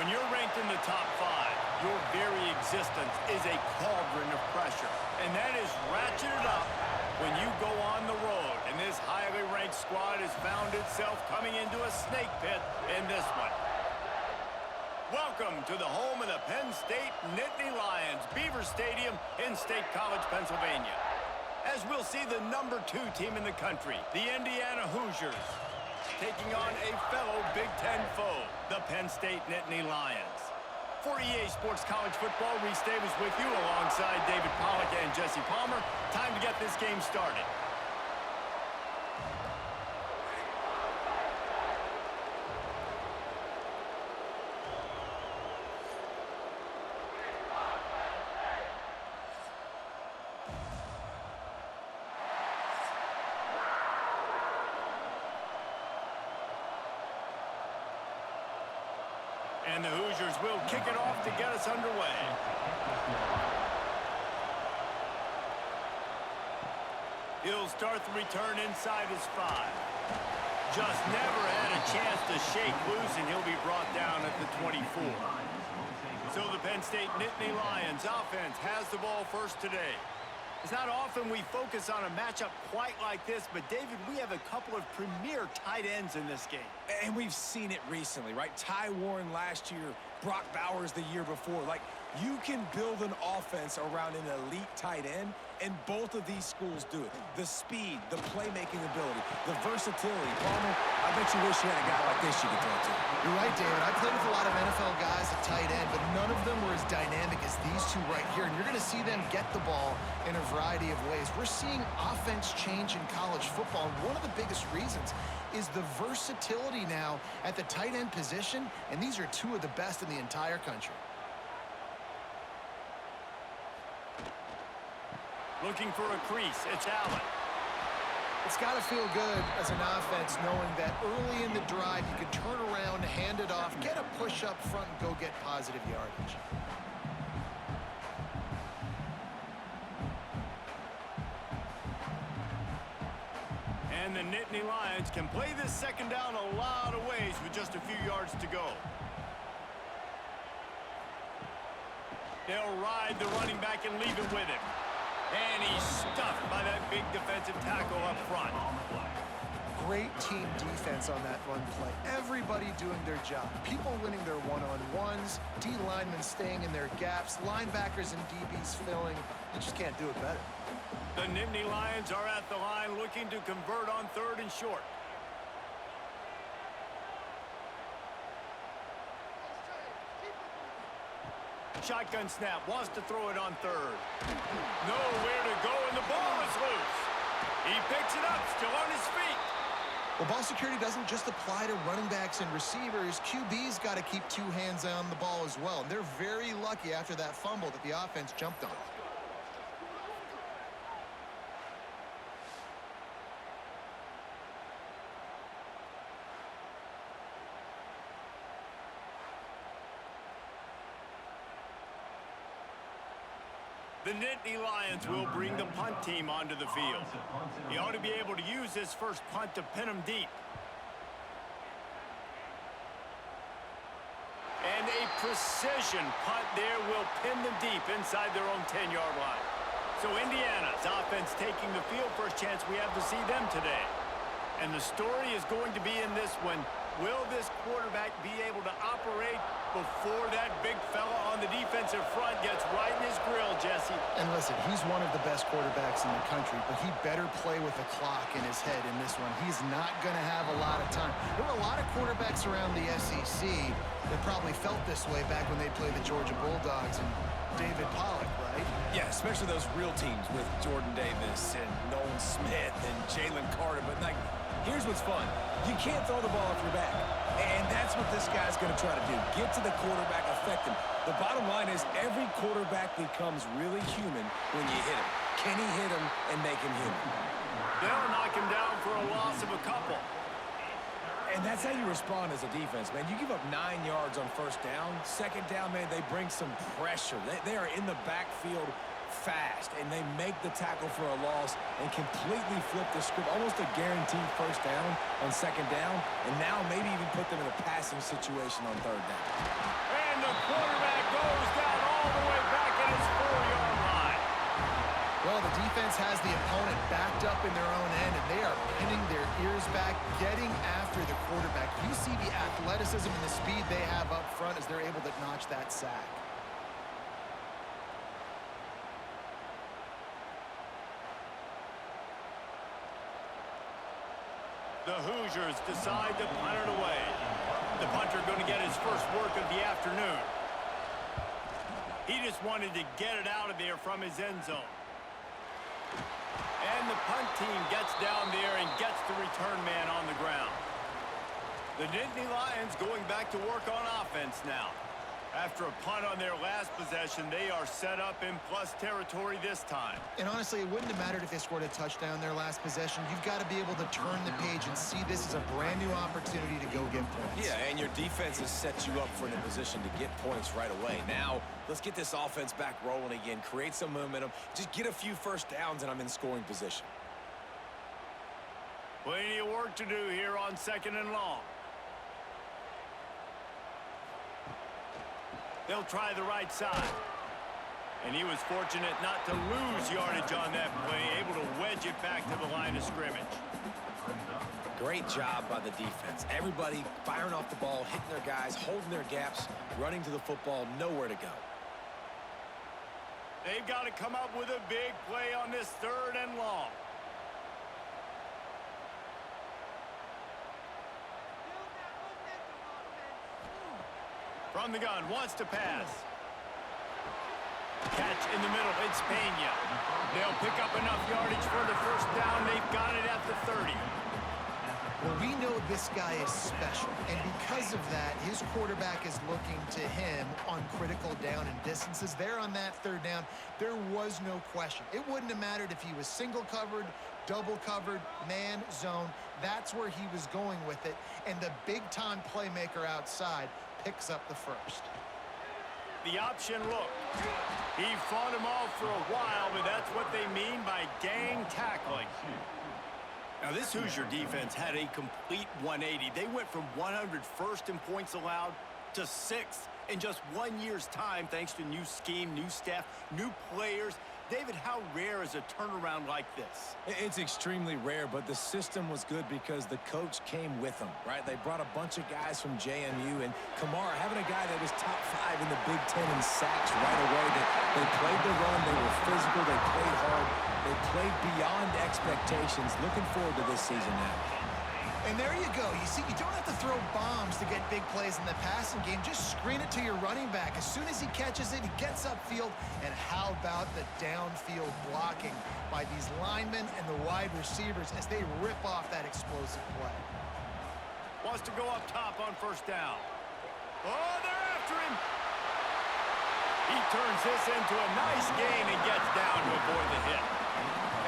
When you're ranked in the top 5, your very existence is a cauldron of pressure. And that is ratcheted up when you go on the road. And this highly ranked squad has found itself coming into a snake pit in this one. Welcome to the home of the Penn State Nittany Lions, Beaver Stadium in State College, Pennsylvania. As we'll see the #2 team in the country, the Indiana Hoosiers, taking on a fellow Big Ten foe, the Penn State Nittany Lions. For EA Sports College Football, Reese Davis with you alongside David Pollack and Jesse Palmer. Time to get this game started. And the Hoosiers will kick it off to get us underway. He'll start the return inside his 5. Just never had a chance to shake loose, and he'll be brought down at the 24. So the Penn State Nittany Lions offense has the ball first today. It's not often we focus on a matchup quite like this, but David, we have a couple of premier tight ends in this game. And we've seen it recently, right? Ty Warren last year, Brock Bowers the year before. Like, you can build an offense around an elite tight end, and both of these schools do it. The speed, the playmaking ability, the versatility. Palmer, I bet you wish you had a guy like this you could throw to. You're right, David. I played with a lot of NFL guys at tight end, but none of them were as dynamic as these two right here. And you're going to see them get the ball in a variety of ways. We're seeing offense change in college football, and one of the biggest reasons is the versatility now at the tight end position, and these are two of the best in the entire country. Looking for a crease, it's Allen. It's got to feel good as an offense knowing that early in the drive you can turn around, hand it off, get a push up front, and go get positive yardage. And the Nittany Lions can play this second down a lot of ways with just a few yards to go. They'll ride the running back and leave it with him. And he's stuffed by that big defensive tackle up front. Great team defense on that run play. Everybody doing their job. People winning their one-on-ones, D linemen staying in their gaps, linebackers and DBs filling. You just can't do it better. The Nittany Lions are at the line looking to convert on 3rd and short. Shotgun snap, wants to throw it on 3rd. Nowhere to go, and the ball is loose. He picks it up, still on his feet. Well, ball security doesn't just apply to running backs and receivers. QB's got to keep 2 hands on the ball as well. And they're very lucky after that fumble that the offense jumped on. The Nittany Lions will bring the punt team onto the field. He ought to be able to use this first punt to pin him deep. And a precision punt there will pin them deep inside their own 10-yard line. So Indiana's offense taking the field. First chance we have to see them today. And the story is going to be in this one. Will this quarterback be able to operate before that big fella on the defensive front gets right in his grill, Jesse? And listen, he's one of the best quarterbacks in the country, but he better play with a clock in his head in this one. He's not going to have a lot of time. There were a lot of quarterbacks around the SEC that probably felt this way back when they played the Georgia Bulldogs and David Pollack, right? Yeah, especially those real teams with Jordan Davis and Nolan Smith and Jalen Carter. But, like, here's what's fun. You can't throw the ball off your back. And that's what this guy's going to try to do. Get to the quarterback, affect him. The bottom line is every quarterback becomes really human when you hit him. Can he hit him and make him human? They'll knock him down for a loss of a couple. And that's how you respond as a defense, man. You give up 9 yards on first down. Second down, man, they bring some pressure. They are in the backfield fast, and they make the tackle for a loss and completely flip the script. Almost a guaranteed first down on second down, and now maybe even put them in a passing situation on third down. the quarterback goes down all the way back at his 4-yard line. Well, the defense has the opponent backed up in their own end, and they are pinning their ears back, getting after the quarterback. You see the athleticism and the speed they have up front as they're able to notch that sack. The Hoosiers decide to punt it away. The punter going to get his first work of the afternoon. He just wanted to get it out of there from his end zone. And the punt team gets down there and gets the return man on the ground. The Nittany Lions going back to work on offense now. After a punt on their last possession, they are set up in plus territory this time. And honestly, it wouldn't have mattered if they scored a touchdown their last possession. You've got to be able to turn the page and see this as a brand new opportunity to go get points. Yeah, and your defense has set you up for a position to get points right away. Now, let's get this offense back rolling again, create some momentum, just get a few first downs, and I'm in scoring position. Plenty of work to do here on 2nd and long. They'll try the right side. And he was fortunate not to lose yardage on that play, able to wedge it back to the line of scrimmage. Great job by the defense. Everybody firing off the ball, hitting their guys, holding their gaps, running to the football, nowhere to go. They've got to come up with a big play on this 3rd and long. From the gun, wants to pass. Catch in the middle, it's Pena. They'll pick up enough yardage for the first down. They've got it at the 30. Well, we know this guy is special, and because of that, his quarterback is looking to him on critical down and distances. There on that 3rd down, there was no question. It wouldn't have mattered if he was single covered, double covered, man, zone. That's where he was going with it, and the big-time playmaker outside picks up the first. The option look. He fought him off for a while, but that's what they mean by gang tackling. Now, this Hoosier defense had a complete 180. They went from 101st in points allowed to 6th in just 1 year's time, thanks to new scheme, new staff, new players. David, how rare is a turnaround like this? It's extremely rare, but the system was good because the coach came with them, right? They brought a bunch of guys from JMU, and Kamara, having a guy that was top 5 in the Big Ten in sacks right away. They played the run, they were physical, they played hard, they played beyond expectations. Looking forward to this season now. And there you go. You see, you don't have to throw bombs to get big plays in the passing game. Just screen it to your running back. As soon as he catches it, he gets upfield. And how about the downfield blocking by these linemen and the wide receivers as they rip off that explosive play? Wants to go up top on 1st down. Oh, they're after him. He turns this into a nice gain and gets down to avoid the hit.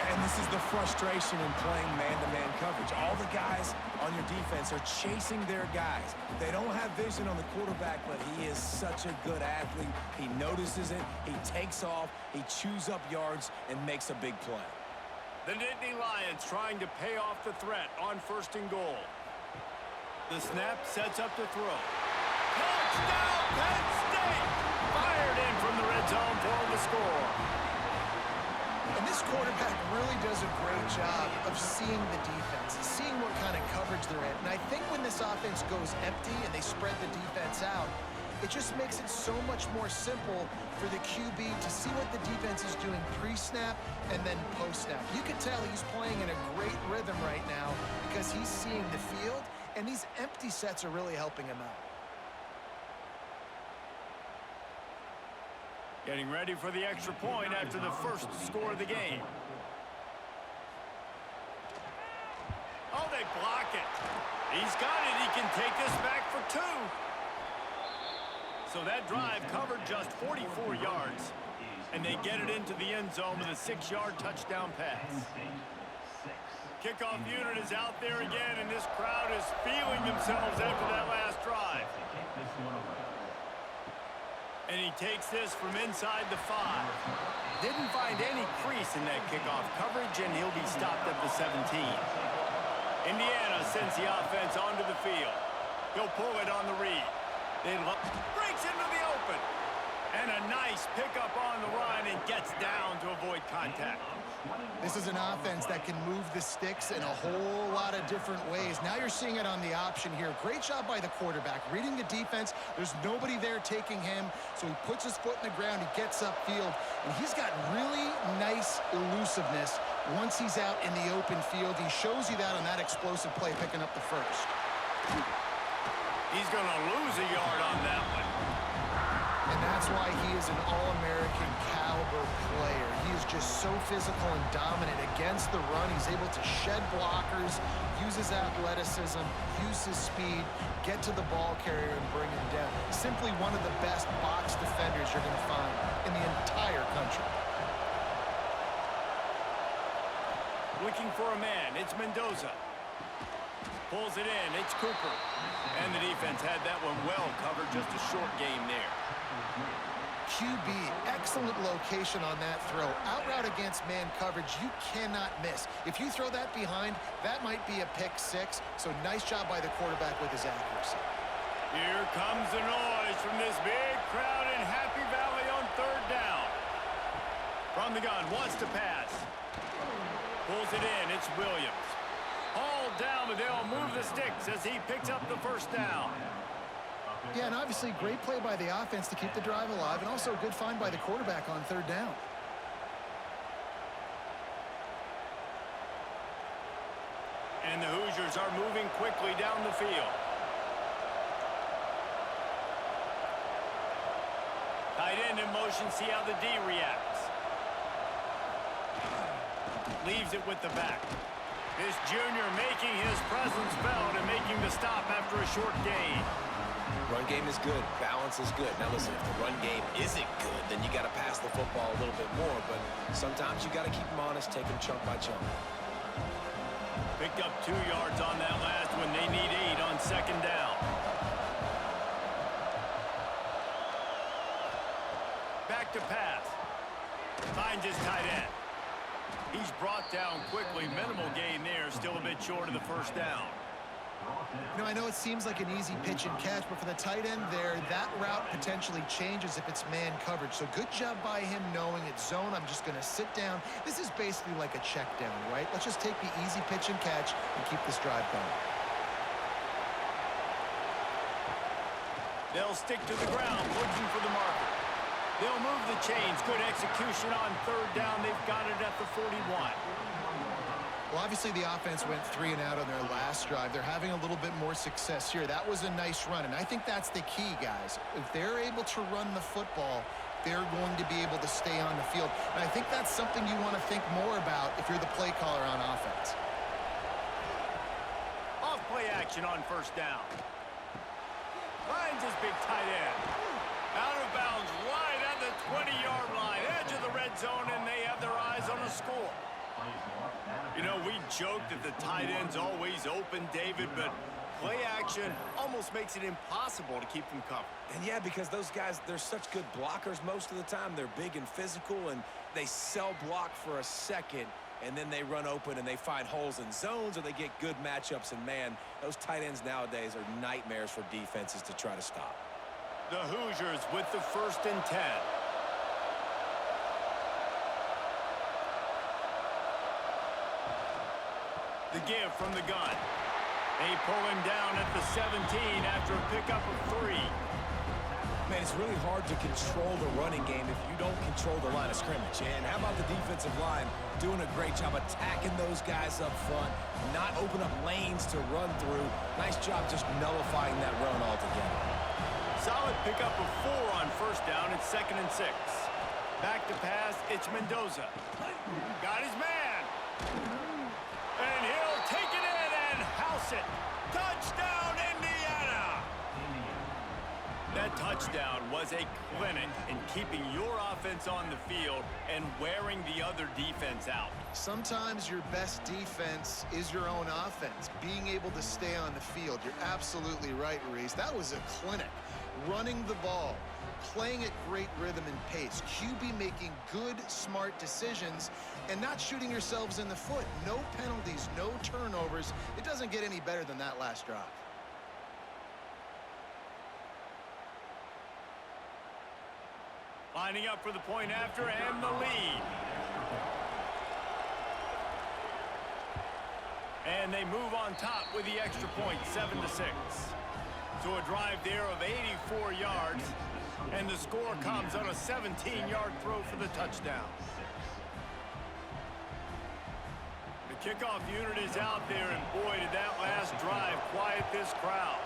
And this is the frustration in playing man-to-man coverage. All the guys on your defense are chasing their guys. They don't have vision on the quarterback, but he is such a good athlete. He notices it, he takes off, he chews up yards, and makes a big play. The Nittany Lions trying to pay off the threat on 1st and goal. The snap sets up the throw. Touchdown, Penn State! Fired in from the red zone for the score. And this quarterback really does a great job of seeing the defense, seeing what kind of coverage they're in. And I think when this offense goes empty and they spread the defense out, it just makes it so much more simple for the QB to see what the defense is doing pre-snap and then post-snap. You can tell he's playing in a great rhythm right now because he's seeing the field, and these empty sets are really helping him out. Getting ready for the extra point after the first score of the game. Oh, they block it. He's got it. He can take this back for 2. So that drive covered just 44 yards, and they get it into the end zone with a 6-yard touchdown pass. Kickoff unit is out there again, and this crowd is feeling themselves after that last drive. And he takes this from inside the 5. Didn't find any crease in that kickoff coverage, and he'll be stopped at the 17. Indiana sends the offense onto the field. He'll pull it on the read. Breaks into the open. And a nice pickup on the run and gets down to avoid contact. This is an offense that can move the sticks in a whole lot of different ways. Now you're seeing it on the option here. Great job by the quarterback. Reading the defense, there's nobody there taking him, so he puts his foot in the ground, he gets upfield, and he's got really nice elusiveness once he's out in the open field. He shows you that on that explosive play, picking up the first. He's going to lose a yard on that one. And that's why he is an All-American caliber player. He is just so physical and dominant against the run. He's able to shed blockers, use his athleticism, use his speed, get to the ball carrier and bring him down. Simply one of the best box defenders you're going to find in the entire country. Looking for a man, it's Mendoza. Pulls it in, it's Cooper. And the defense had that one well covered, just a short game there. QB, excellent location on that throw. Out route against man coverage, you cannot miss. If you throw that behind, that might be a pick six. So nice job by the quarterback with his accuracy. Here comes the noise from this big crowd in Happy Valley on third down. From the gun, wants to pass. Pulls it in, it's Williams. Hauled down, but they'll move the sticks as he picks up the first down. Yeah, and obviously great play by the offense to keep the drive alive, and also a good find by the quarterback on third down. And the Hoosiers are moving quickly down the field. Tight end in motion, see how the D reacts. Leaves it with the back. This junior making his presence felt and making the stop after a short gain. Run game is good. Balance is good. Now listen, if the run game isn't good, then you got to pass the football a little bit more. But sometimes you got to keep them honest, take them chunk by chunk. Picked up 2 yards on that last one. They need 8 on second down. Back to pass. Finds his tight end. He's brought down quickly. Minimal gain there. Still a bit short of the first down. You know, I know it seems like an easy pitch and catch, but for the tight end there, that route potentially changes if it's man coverage. So good job by him knowing it's zone. I'm just going to sit down. This is basically like a check down, right? Let's just take the easy pitch and catch and keep this drive going. They'll stick to the ground, looking for the marker. They'll move the chains. Good execution on third down. They've got it at the 41. Well, obviously the offense went 3 and out on their last drive. They're having a little bit more success here. That was a nice run, and I think that's the key, guys. If they're able to run the football, they're going to be able to stay on the field. And I think that's something you want to think more about if you're the play caller on offense. Off play action on first down. Finds his big tight end. Out of bounds right at the 20-yard line. Edge of the red zone, and they have their eyes on a score. You know, we joked that the tight end's always open, David, but play action almost makes it impossible to keep them covered. And yeah, because those guys, they're such good blockers most of the time. They're big and physical, and they cell block for a second, and then they run open and they find holes in zones, or they get good matchups. And man, those tight ends nowadays are nightmares for defenses to try to stop. The Hoosiers with the 1st and 10. The give from the gun. They pull him down at the 17 after a pickup of 3. Man, it's really hard to control the running game if you don't control the line of scrimmage. And how about the defensive line doing a great job attacking those guys up front, not open up lanes to run through. Nice job just nullifying that run altogether. Solid pickup of 4 on first down. It's 2nd and 6. Back to pass. It's Mendoza. Got his man. And he'll take it in and house it. Touchdown, Indiana! That touchdown was a clinic in keeping your offense on the field and wearing the other defense out. Sometimes your best defense is your own offense, being able to stay on the field. You're absolutely right, Reese. That was a clinic. Running the ball, playing at great rhythm and pace, QB making good, smart decisions, and not shooting yourselves in the foot. No penalties, no turnovers. It doesn't get any better than that last drive. Lining up for the point after and the lead. And they move on top with the extra point, 7-6. So a drive there of 84 yards. And the score comes on a 17-yard throw for the touchdown. The kickoff unit is out there, and boy, did that last drive quiet this crowd.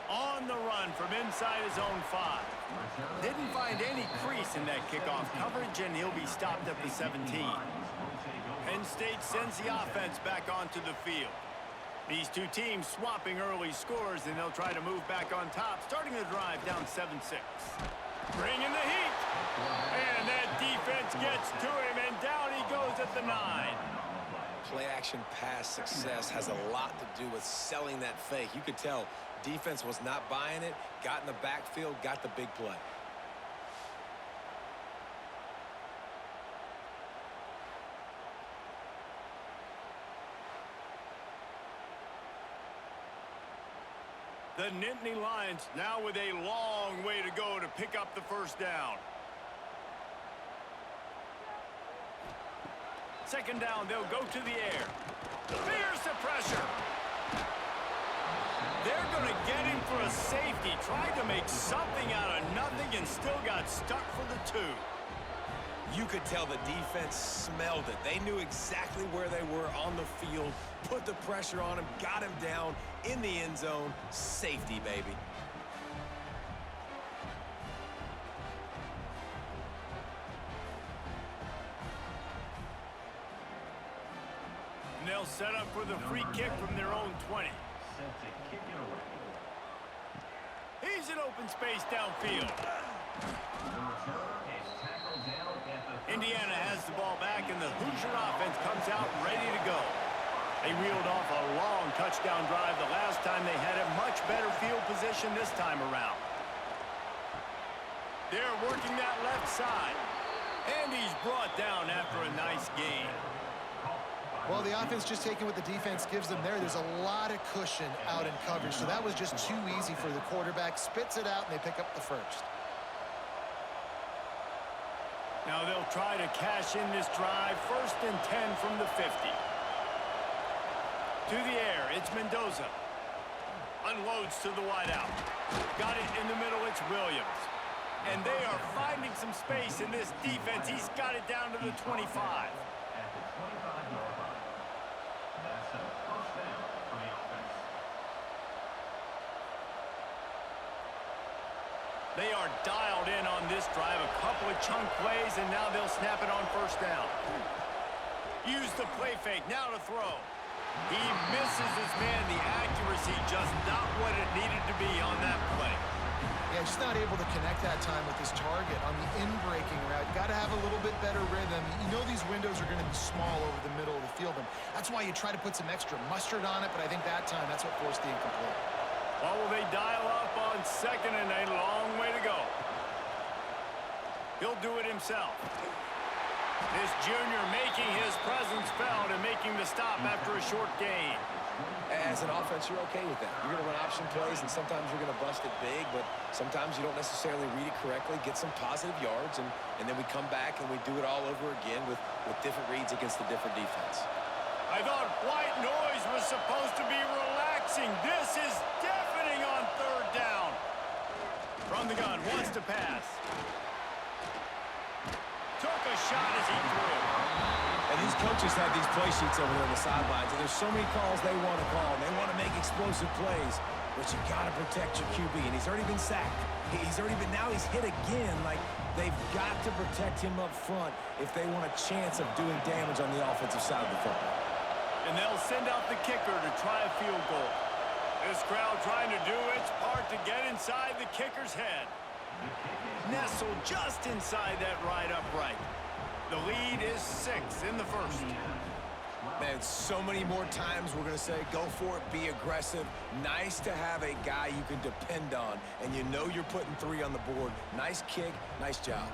On the run from inside his own 5. Didn't find any crease in that kickoff coverage, and he'll be stopped at the 17. Penn State sends the offense back onto the field. These two teams swapping early scores, and they'll try to move back on top, starting the drive down 7-6. Bringing the heat. And that defense gets to him, and down he goes at the 9. Play-action pass success has a lot to do with selling that fake. You could tell defense was not buying it, got in the backfield, got the big play. The Nittany Lions now with a long way to go to pick up the first down. Second down, they'll go to the air. Fierce the pressure. They're going to get him for a safety. Tried to make something out of nothing and still got stuck for the 2. You could tell the defense smelled it. They knew exactly where they were on the field, put the pressure on him, got him down in the end zone. Safety, baby. And they'll set up for the free kick from their own 20. He's in open space downfield. Indiana has the ball back, and the Hoosier offense comes out ready to go. They reeled off a long touchdown drive the last time they had a much better field position this time around. They're working that left side, and he's brought down after a nice gain. Well, the offense just taking what the defense gives them there. There's a lot of cushion out in coverage, so that was just too easy for the quarterback. Spits it out, and they pick up the first. Now they'll try to cash in this drive. 1st and 10 from the 50. To the air, it's Mendoza. Unloads to the wideout. Got it in the middle, it's Williams. And they are finding some space in this defense. He's got it down to the 25. At the 25-yard line. That's a first down for the offense. They are dialed in on this drive. A couple of chunk plays, and now they'll snap it on 1st down. Use the play fake, now to throw. He misses his man. The accuracy just not what it needed to be on that play. Yeah, just not able to connect that time with his target on the in-breaking route. Got to have a little bit better rhythm. You know these windows are going to be small over the middle of the field, and that's why you try to put some extra mustard on it, but I think that time that's what forced the incomplete. Well, will they dial up on 2nd and a long way to go? He'll do it himself. This junior making his presence felt and making the stop after a short gain. As an offense, you're okay with that. You're going to run option plays, and sometimes you're going to bust it big, but sometimes you don't necessarily read it correctly, get some positive yards, and then we come back and we do it all over again with different reads against the different defense. I thought white noise was supposed to be relaxing. This is deafening on 3rd down. From the gun, wants to pass. Took a shot as he threw. And these coaches have these play sheets over there on the sidelines, and there's so many calls they want to call, and they want to make explosive plays, but you got to protect your QB, and he's already been sacked. Now he's hit again. Like, they've got to protect him up front if they want a chance of doing damage on the offensive side of the football. And they'll send out the kicker to try a field goal. This crowd trying to do its part to get inside the kicker's head. Nestled just inside that right upright. The lead is 6 in the 1st. Man, so many more times we're going to say, go for it, be aggressive. Nice to have a guy you can depend on, and you know you're putting 3 on the board. Nice kick, nice job.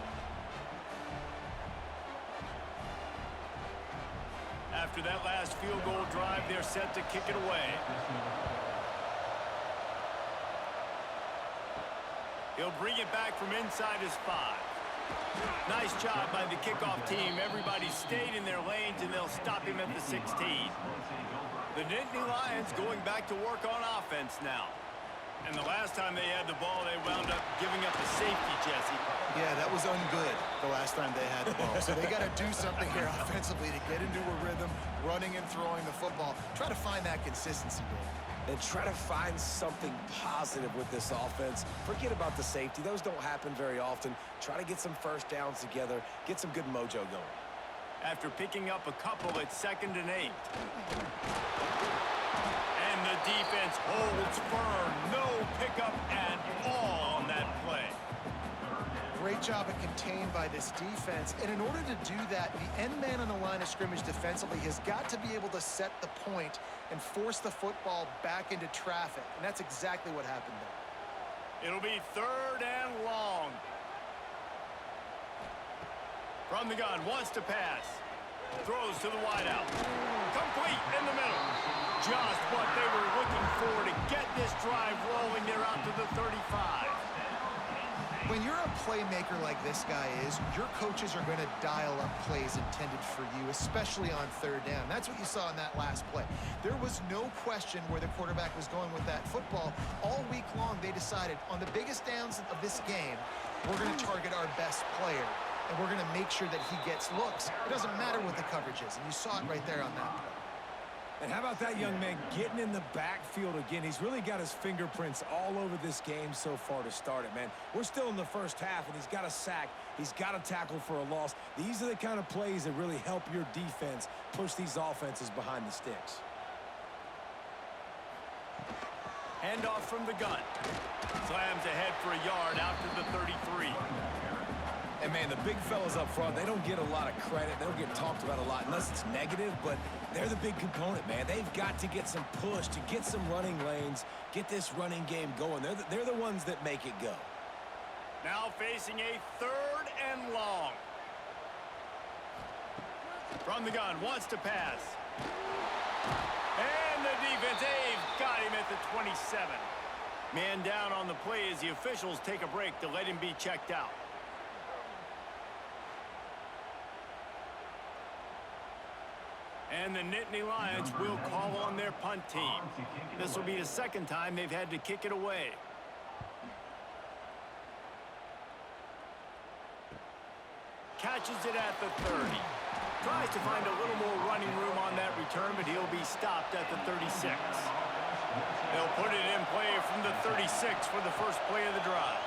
After that last field goal drive, they're set to kick it away. He'll bring it back from inside his 5. Nice job by the kickoff team. Everybody stayed in their lanes, and they'll stop him at the 16. The Nittany Lions going back to work on offense now. And the last time they had the ball, they wound up giving up a safety, Jesse. Yeah, that was ungood the last time they had the ball. So they got to do something here offensively to get into a rhythm, running and throwing the football. Try to find that consistency, Dave. And try to find something positive with this offense. Forget about the safety. Those don't happen very often. Try to get some first downs together, get some good mojo going. After picking up a couple, it's 2nd and 8. And the defense holds firm. No pickup at all on that play. Great job at contained by this defense. And in order to do that, the end man on the line of scrimmage defensively has got to be able to set the point and force the football back into traffic. And that's exactly what happened there. It'll be 3rd and long. From the gun, wants to pass. Throws to the wideout. Complete in the middle. Just what they were looking for to get this drive rolling. They're out to the 35. When you're a playmaker like this guy is, your coaches are going to dial up plays intended for you, especially on 3rd down. That's what you saw in that last play. There was no question where the quarterback was going with that football. All week long, they decided on the biggest downs of this game, we're going to target our best player, and we're going to make sure that he gets looks. It doesn't matter what the coverage is, and you saw it right there on that play. And how about that young man getting in the backfield again? He's really got his fingerprints all over this game so far to start it, man. We're still in the first half, and he's got a sack. He's got a tackle for a loss. These are the kind of plays that really help your defense push these offenses behind the sticks. Handoff from the gun. Slams ahead for a yard out to the 33. And, man, the big fellas up front, they don't get a lot of credit. They don't get talked about a lot unless it's negative, but they're the big component, man. They've got to get some push, to get some running lanes, get this running game going. They're the ones that make it go. Now facing a 3rd and long. From the gun, wants to pass. And the defense, they've got him at the 27. Man down on the play as the officials take a break to let him be checked out. And the Nittany Lions will call on their punt team. This will be the 2nd time they've had to kick it away. Catches it at the 30. Tries to find a little more running room on that return, but he'll be stopped at the 36. They'll put it in play from the 36 for the first play of the drive.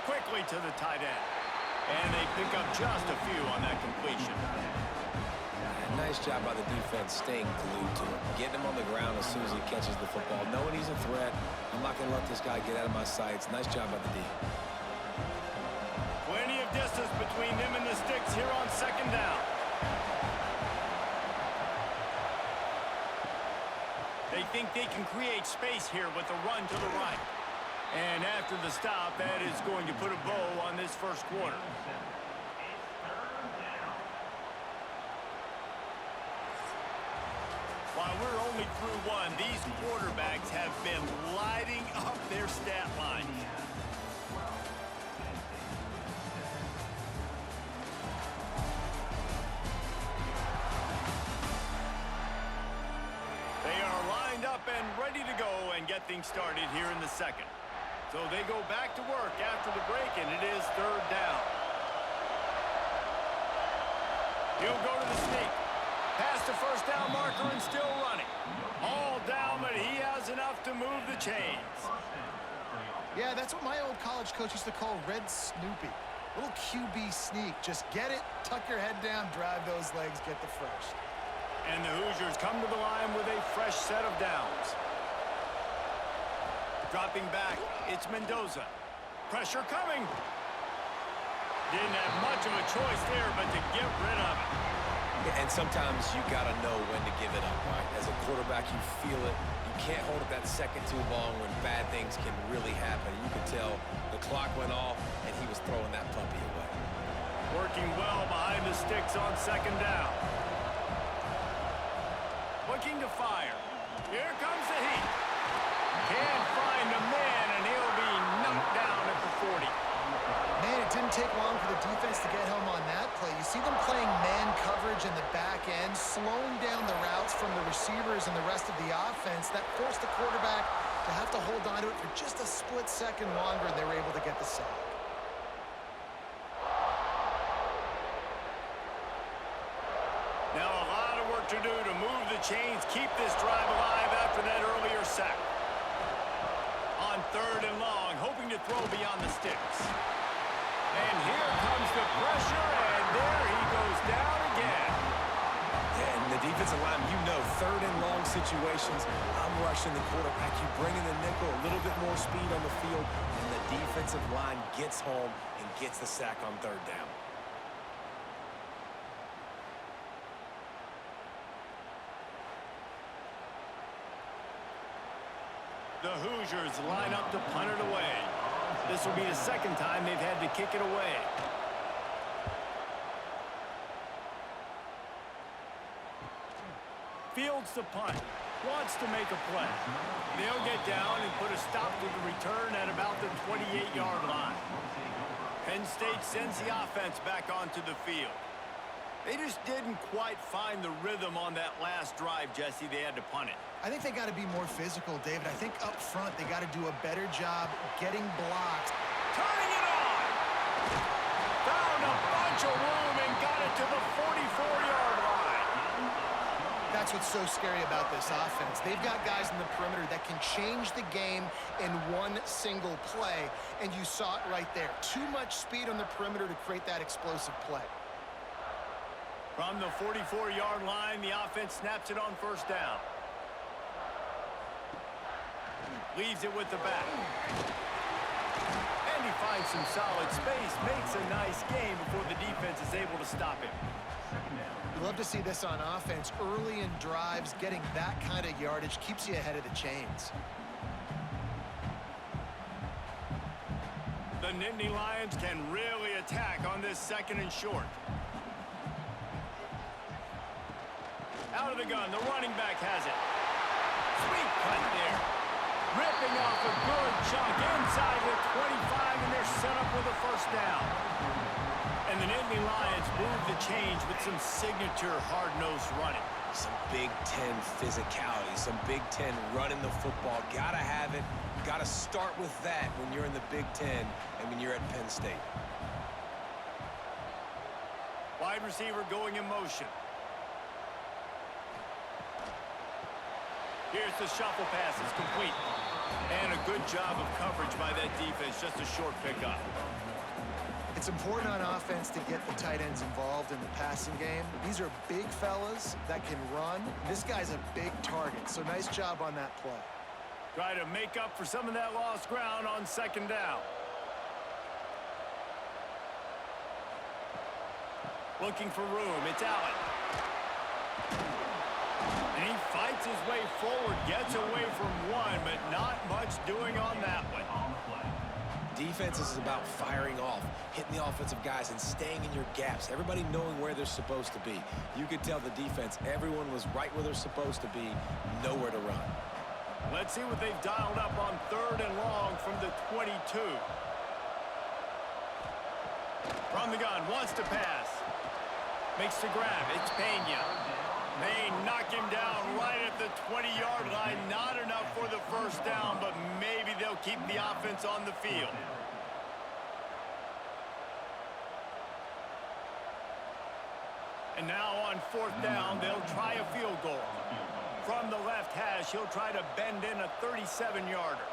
Quickly to the tight end. And they pick up just a few on that completion. Nice job by the defense staying glued to him, getting him on the ground as soon as he catches the football, knowing he's a threat. I'm not going to let this guy get out of my sights. Nice job by the D. Plenty of distance between them and the sticks here on 2nd down. They think they can create space here with a run to the right. And after the stop, that is going to put a bow on this first quarter. While we're only through one, these quarterbacks have been lighting up their stat lines. They are lined up and ready to go and get things started here in the 2nd. So they go back to work after the break, and it is 3rd down. He'll go to the sneak. Past the first down marker and still running. All down, but he has enough to move the chains. Yeah, that's what my old college coach used to call Red Snoopy. Little QB sneak. Just get it, tuck your head down, drive those legs, get the first. And the Hoosiers come to the line with a fresh set of downs. Dropping back, it's Mendoza. Pressure coming. Didn't have much of a choice there, but to get rid of it. And sometimes you got to know when to give it up, right? As a quarterback, you feel it. You can't hold it that second too long when bad things can really happen. You could tell the clock went off, and he was throwing that puppy away. Working well behind the sticks on 2nd down. Looking to fire. Here comes the heat. Can't find the man, and he'll be take long for the defense to get home on that play. You see them playing man coverage in the back end, slowing down the routes from the receivers and the rest of the offense. That forced the quarterback to have to hold on to it for just a split second longer, and they were able to get the sack. Now a lot of work to do to move the chains, keep this drive alive after that earlier sack. On 3rd and long, hoping to throw beyond the sticks. And here comes the pressure, and there he goes down again. And the defensive line, 3rd and long situations, I'm rushing the quarterback. You bring in the nickel, a little bit more speed on the field, and the defensive line gets home and gets the sack on 3rd down. The Hoosiers line up to punt it away. This will be the 2nd time they've had to kick it away. Fields the punt. Wants to make a play. They'll get down and put a stop to the return at about the 28-yard line. Penn State sends the offense back onto the field. They just didn't quite find the rhythm on that last drive, Jesse. They had to punt it. I think they got to be more physical, David. I think up front they got to do a better job getting blocks. Turning it on! Found a bunch of room and got it to the 44-yard line. That's what's so scary about this offense. They've got guys in the perimeter that can change the game in one single play, and you saw it right there. Too much speed on the perimeter to create that explosive play. From the 44-yard line, the offense snaps it on 1st down. Leaves it with the back. And he finds some solid space, makes a nice game before the defense is able to stop him. You love to see this on offense. Early in drives, getting that kind of yardage keeps you ahead of the chains. The Nittany Lions can really attack on this 2nd and short. Out of the gun, the running back has it. Sweet cut there. Ripping off a good chunk inside the 25, and they're set up with a 1st down. And the Nittany Lions move the change with some signature hard-nosed running. Some Big Ten physicality, some Big Ten running the football. Gotta have it. Gotta start with that when you're in the Big Ten and when you're at Penn State. Wide receiver going in motion. Here's the shuffle pass. It's complete. And a good job of coverage by that defense. Just a short pickup. It's important on offense to get the tight ends involved in the passing game. These are big fellas that can run. This guy's a big target, so nice job on that play. Try to make up for some of that lost ground on 2nd down. Looking for room. It's Allen. And he fights his way forward, gets away from one, but not much doing on that one. Defense is about firing off, hitting the offensive guys, and staying in your gaps. Everybody knowing where they're supposed to be. You could tell the defense, everyone was right where they're supposed to be, nowhere to run. Let's see what they've dialed up on 3rd and long from the 22. From the gun, wants to pass. Makes the grab. It's Pena. They knock him down right at the 20-yard line. Not enough for the 1st down, but maybe they'll keep the offense on the field. And now on 4th down, they'll try a field goal. From the left hash, he'll try to bend in a 37-yarder.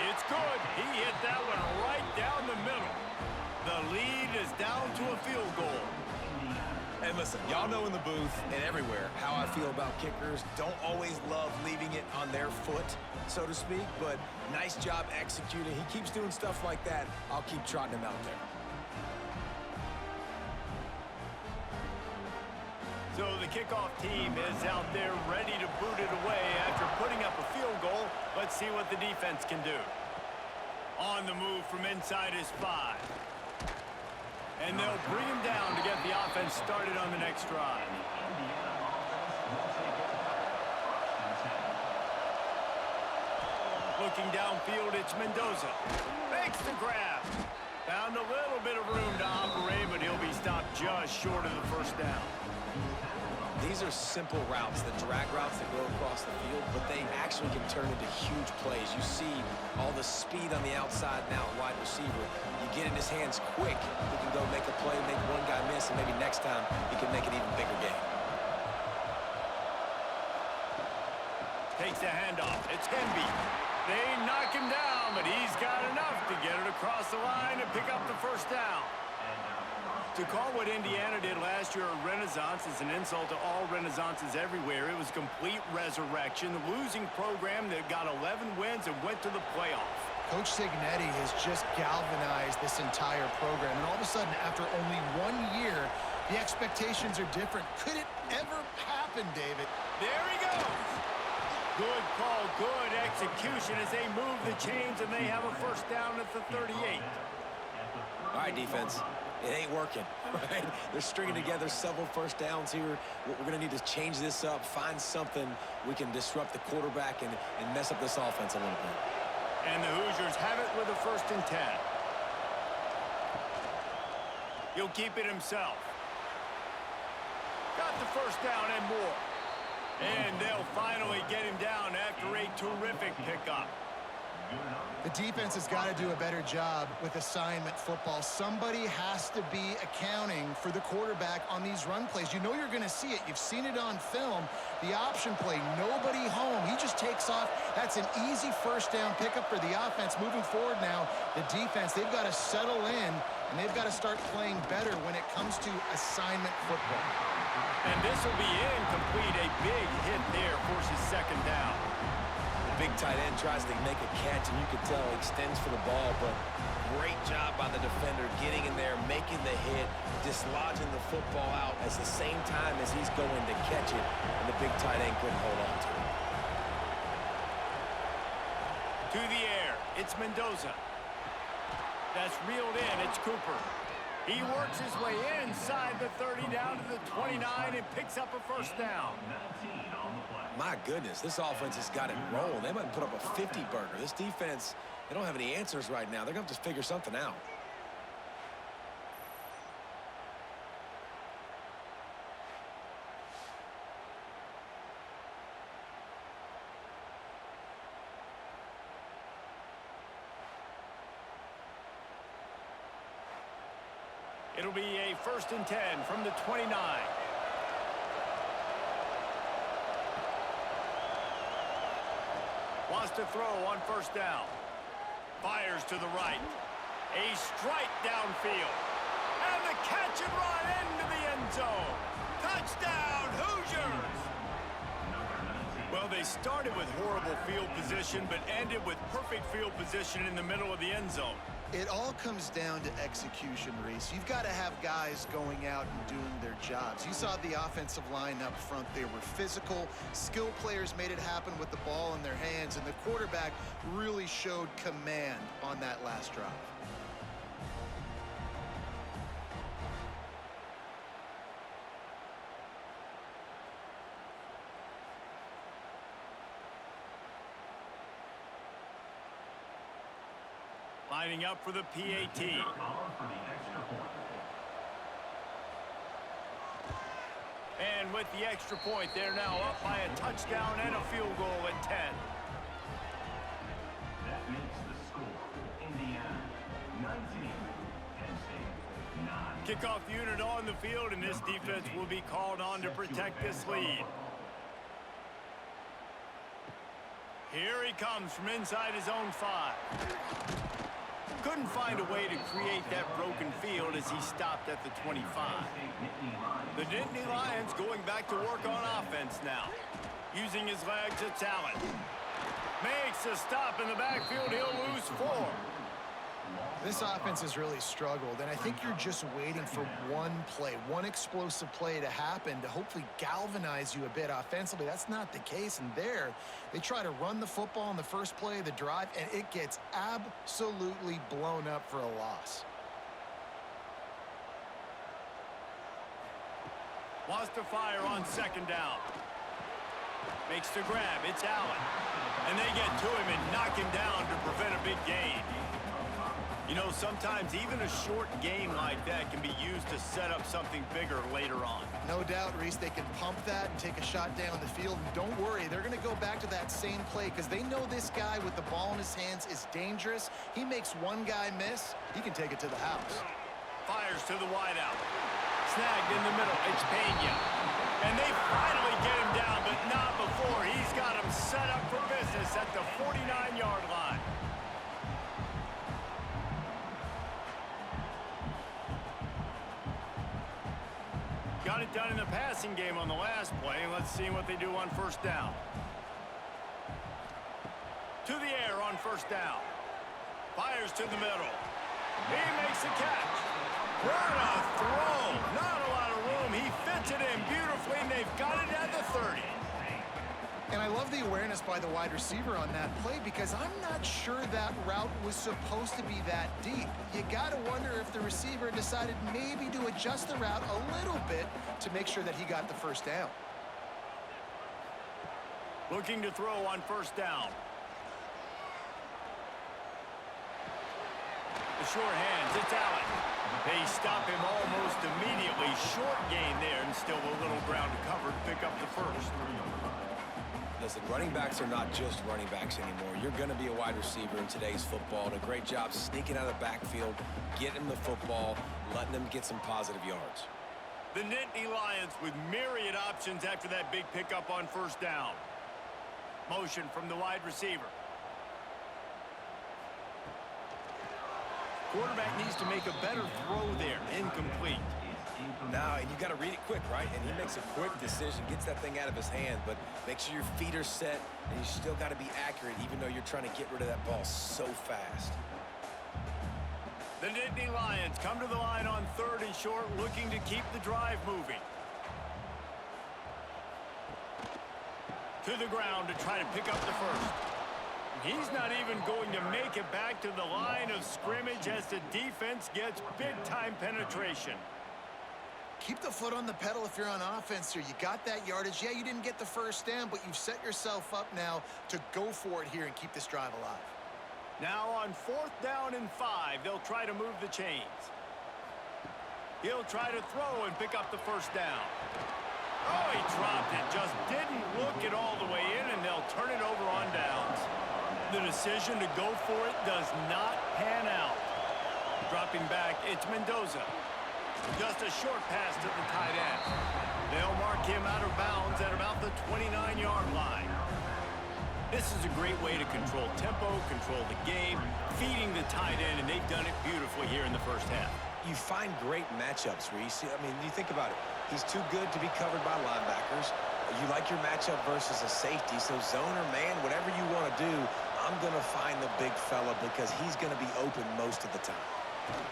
It's good. He hit that one right down the middle. The lead is down to a field goal. And listen, y'all know in the booth and everywhere how I feel about kickers. Don't always love leaving it on their foot, so to speak, but nice job executing. He keeps doing stuff like that. I'll keep trotting him out there. So the kickoff team is out there ready to boot it away after putting up a field goal. Let's see what the defense can do. On the move from inside his 5. And they'll bring him down to get the offense started on the next drive. Looking downfield, it's Mendoza. Makes the grab. Found a little bit of room to operate, but he'll be stopped just short of the first down. These are simple routes, the drag routes that go across the field, but they actually can turn into huge plays. You see all the speed on the outside now, wide receiver. You get in his hands quick, he can go make a play, make one guy miss, and maybe next time he can make an even bigger game. Takes the handoff. It's Hemby. They knock him down, but he's got enough to get it across the line and pick up the first down. To call what Indiana did last year a renaissance is an insult to all renaissances everywhere. It was complete resurrection. The losing program that got 11 wins and went to the playoff. Coach Cignetti has just galvanized this entire program, and all of a sudden, after only 1 year, the expectations are different. Could it ever happen, David? There he goes. Good call, good execution as they move the chains, and they have a first down at the 38. All right, defense. It ain't working, right? They're stringing together several first downs here. We're going to need to change this up, find something we can disrupt the quarterback and mess up this offense a little bit. And the Hoosiers have it with a 1st and 10. He'll keep it himself. Got the first down and more. And they'll finally get him down after a terrific pickup. The defense has got to do a better job with assignment football. Somebody has to be accounting for the quarterback on these run plays. You know you're going to see it. You've seen it on film. The option play, nobody home. He just takes off. That's an easy first down pickup for the offense. Moving forward now, the defense, they've got to settle in, and they've got to start playing better when it comes to assignment football. And this will be incomplete. A big hit there forces 2nd down. Big tight end tries to make a catch, and you can tell he extends for the ball, but great job by the defender getting in there, making the hit, dislodging the football out at the same time as he's going to catch it, and the big tight end couldn't hold on to it. To the air, it's Mendoza. That's reeled in, it's Cooper. He works his way inside the 30 down to the 29 and picks up a first down. My goodness, this offense has got it rolling. They might put up a 50-burger. This defense, they don't have any answers right now. They're going to have to figure something out. It'll be a 1st and 10 from the 29. Wants to throw on first down. Fires to the right. A strike downfield. And the catch and run into the end zone. Touchdown, Hoosiers! Well, they started with horrible field position, but ended with perfect field position in the middle of the end zone. It all comes down to execution, Reese. You've got to have guys going out and doing their jobs. You saw the offensive line up front. They were physical. Skill players made it happen with the ball in their hands, and the quarterback really showed command on that last drive. Lining up for the PAT. And with the extra point, they're now up by a touchdown and a field goal at 10. That makes the score Indiana 19, Penn State 9. Kickoff unit on the field, and this defense will be called on to protect this lead. Here he comes from inside his own 5. Couldn't find a way to create that broken field as he stopped at the 25. The Nittany Lions going back to work on offense now. Using his legs, it's Allen. Makes a stop in the backfield. He'll lose 4. This offense has really struggled, and I think you're just waiting for one play, one explosive play to happen to hopefully galvanize you a bit offensively. That's not the case, and there, they try to run the football on the first play of the drive, and it gets absolutely blown up for a loss. Wants to fire on 2nd down. Makes the grab. It's Allen. And they get to him and knock him down to prevent a big gain. You know, sometimes even a short gain like that can be used to set up something bigger later on. No doubt, Reese, they can pump that and take a shot down the field. And don't worry, they're going to go back to that same play because they know this guy with the ball in his hands is dangerous. He makes one guy miss, he can take it to the house. Fires to the wideout. Snagged in the middle. It's Pena. And they finally get him down, but not before. He's got him set up for business at the 49-yard line. Got it done in the passing game on the last play. Let's see what they do on first down. To the air on first down. Fires to the middle. He makes the catch. What a throw. Not a lot of room. He fits it in beautifully, and they've got it at the 30. And I love the awareness by the wide receiver on that play because I'm not sure that route was supposed to be that deep. You got to wonder if the receiver decided maybe to adjust the route a little bit to make sure that he got the first down. Looking to throw on first down. The short hands, it's Allen. They stop him almost immediately. Short gain there, and still a little ground to cover to pick up the first. Listen, running backs are not just running backs anymore. You're going to be a wide receiver in today's football. And a great job sneaking out of the backfield, getting them the football, letting them get some positive yards. The Nittany Lions with myriad options after that big pickup on first down. Motion from the wide receiver. Quarterback needs to make a better throw there. Incomplete. Now, and you got to read it quick, right? And he makes a quick decision, gets that thing out of his hand, but make sure your feet are set, and you still got to be accurate, even though you're trying to get rid of that ball so fast. The Nittany Lions come to the line on third and short, looking to keep the drive moving. To the ground to try to pick up the first. He's not even going to make it back to the line of scrimmage as the defense gets big-time penetration. Keep the foot on the pedal if you're on offense here. You got that yardage. Yeah, you didn't get the first down, but you've set yourself up now to go for it here and keep this drive alive. Now on fourth down and 5, they'll try to move the chains. He'll try to throw and pick up the first down. Oh, he dropped it. Just didn't look it all the way in, and they'll turn it over on downs. The decision to go for it does not pan out. Dropping back, it's Mendoza. Just a short pass to the tight end. They'll mark him out of bounds at about the 29-yard line. This is a great way to control tempo, control the game, feeding the tight end, and they've done it beautifully here in the first half. You find great matchups, Reese. I mean, you think about it. He's too good to be covered by linebackers. You like your matchup versus a safety, so zone or man, whatever you want to do, I'm going to find the big fella because he's going to be open most of the time.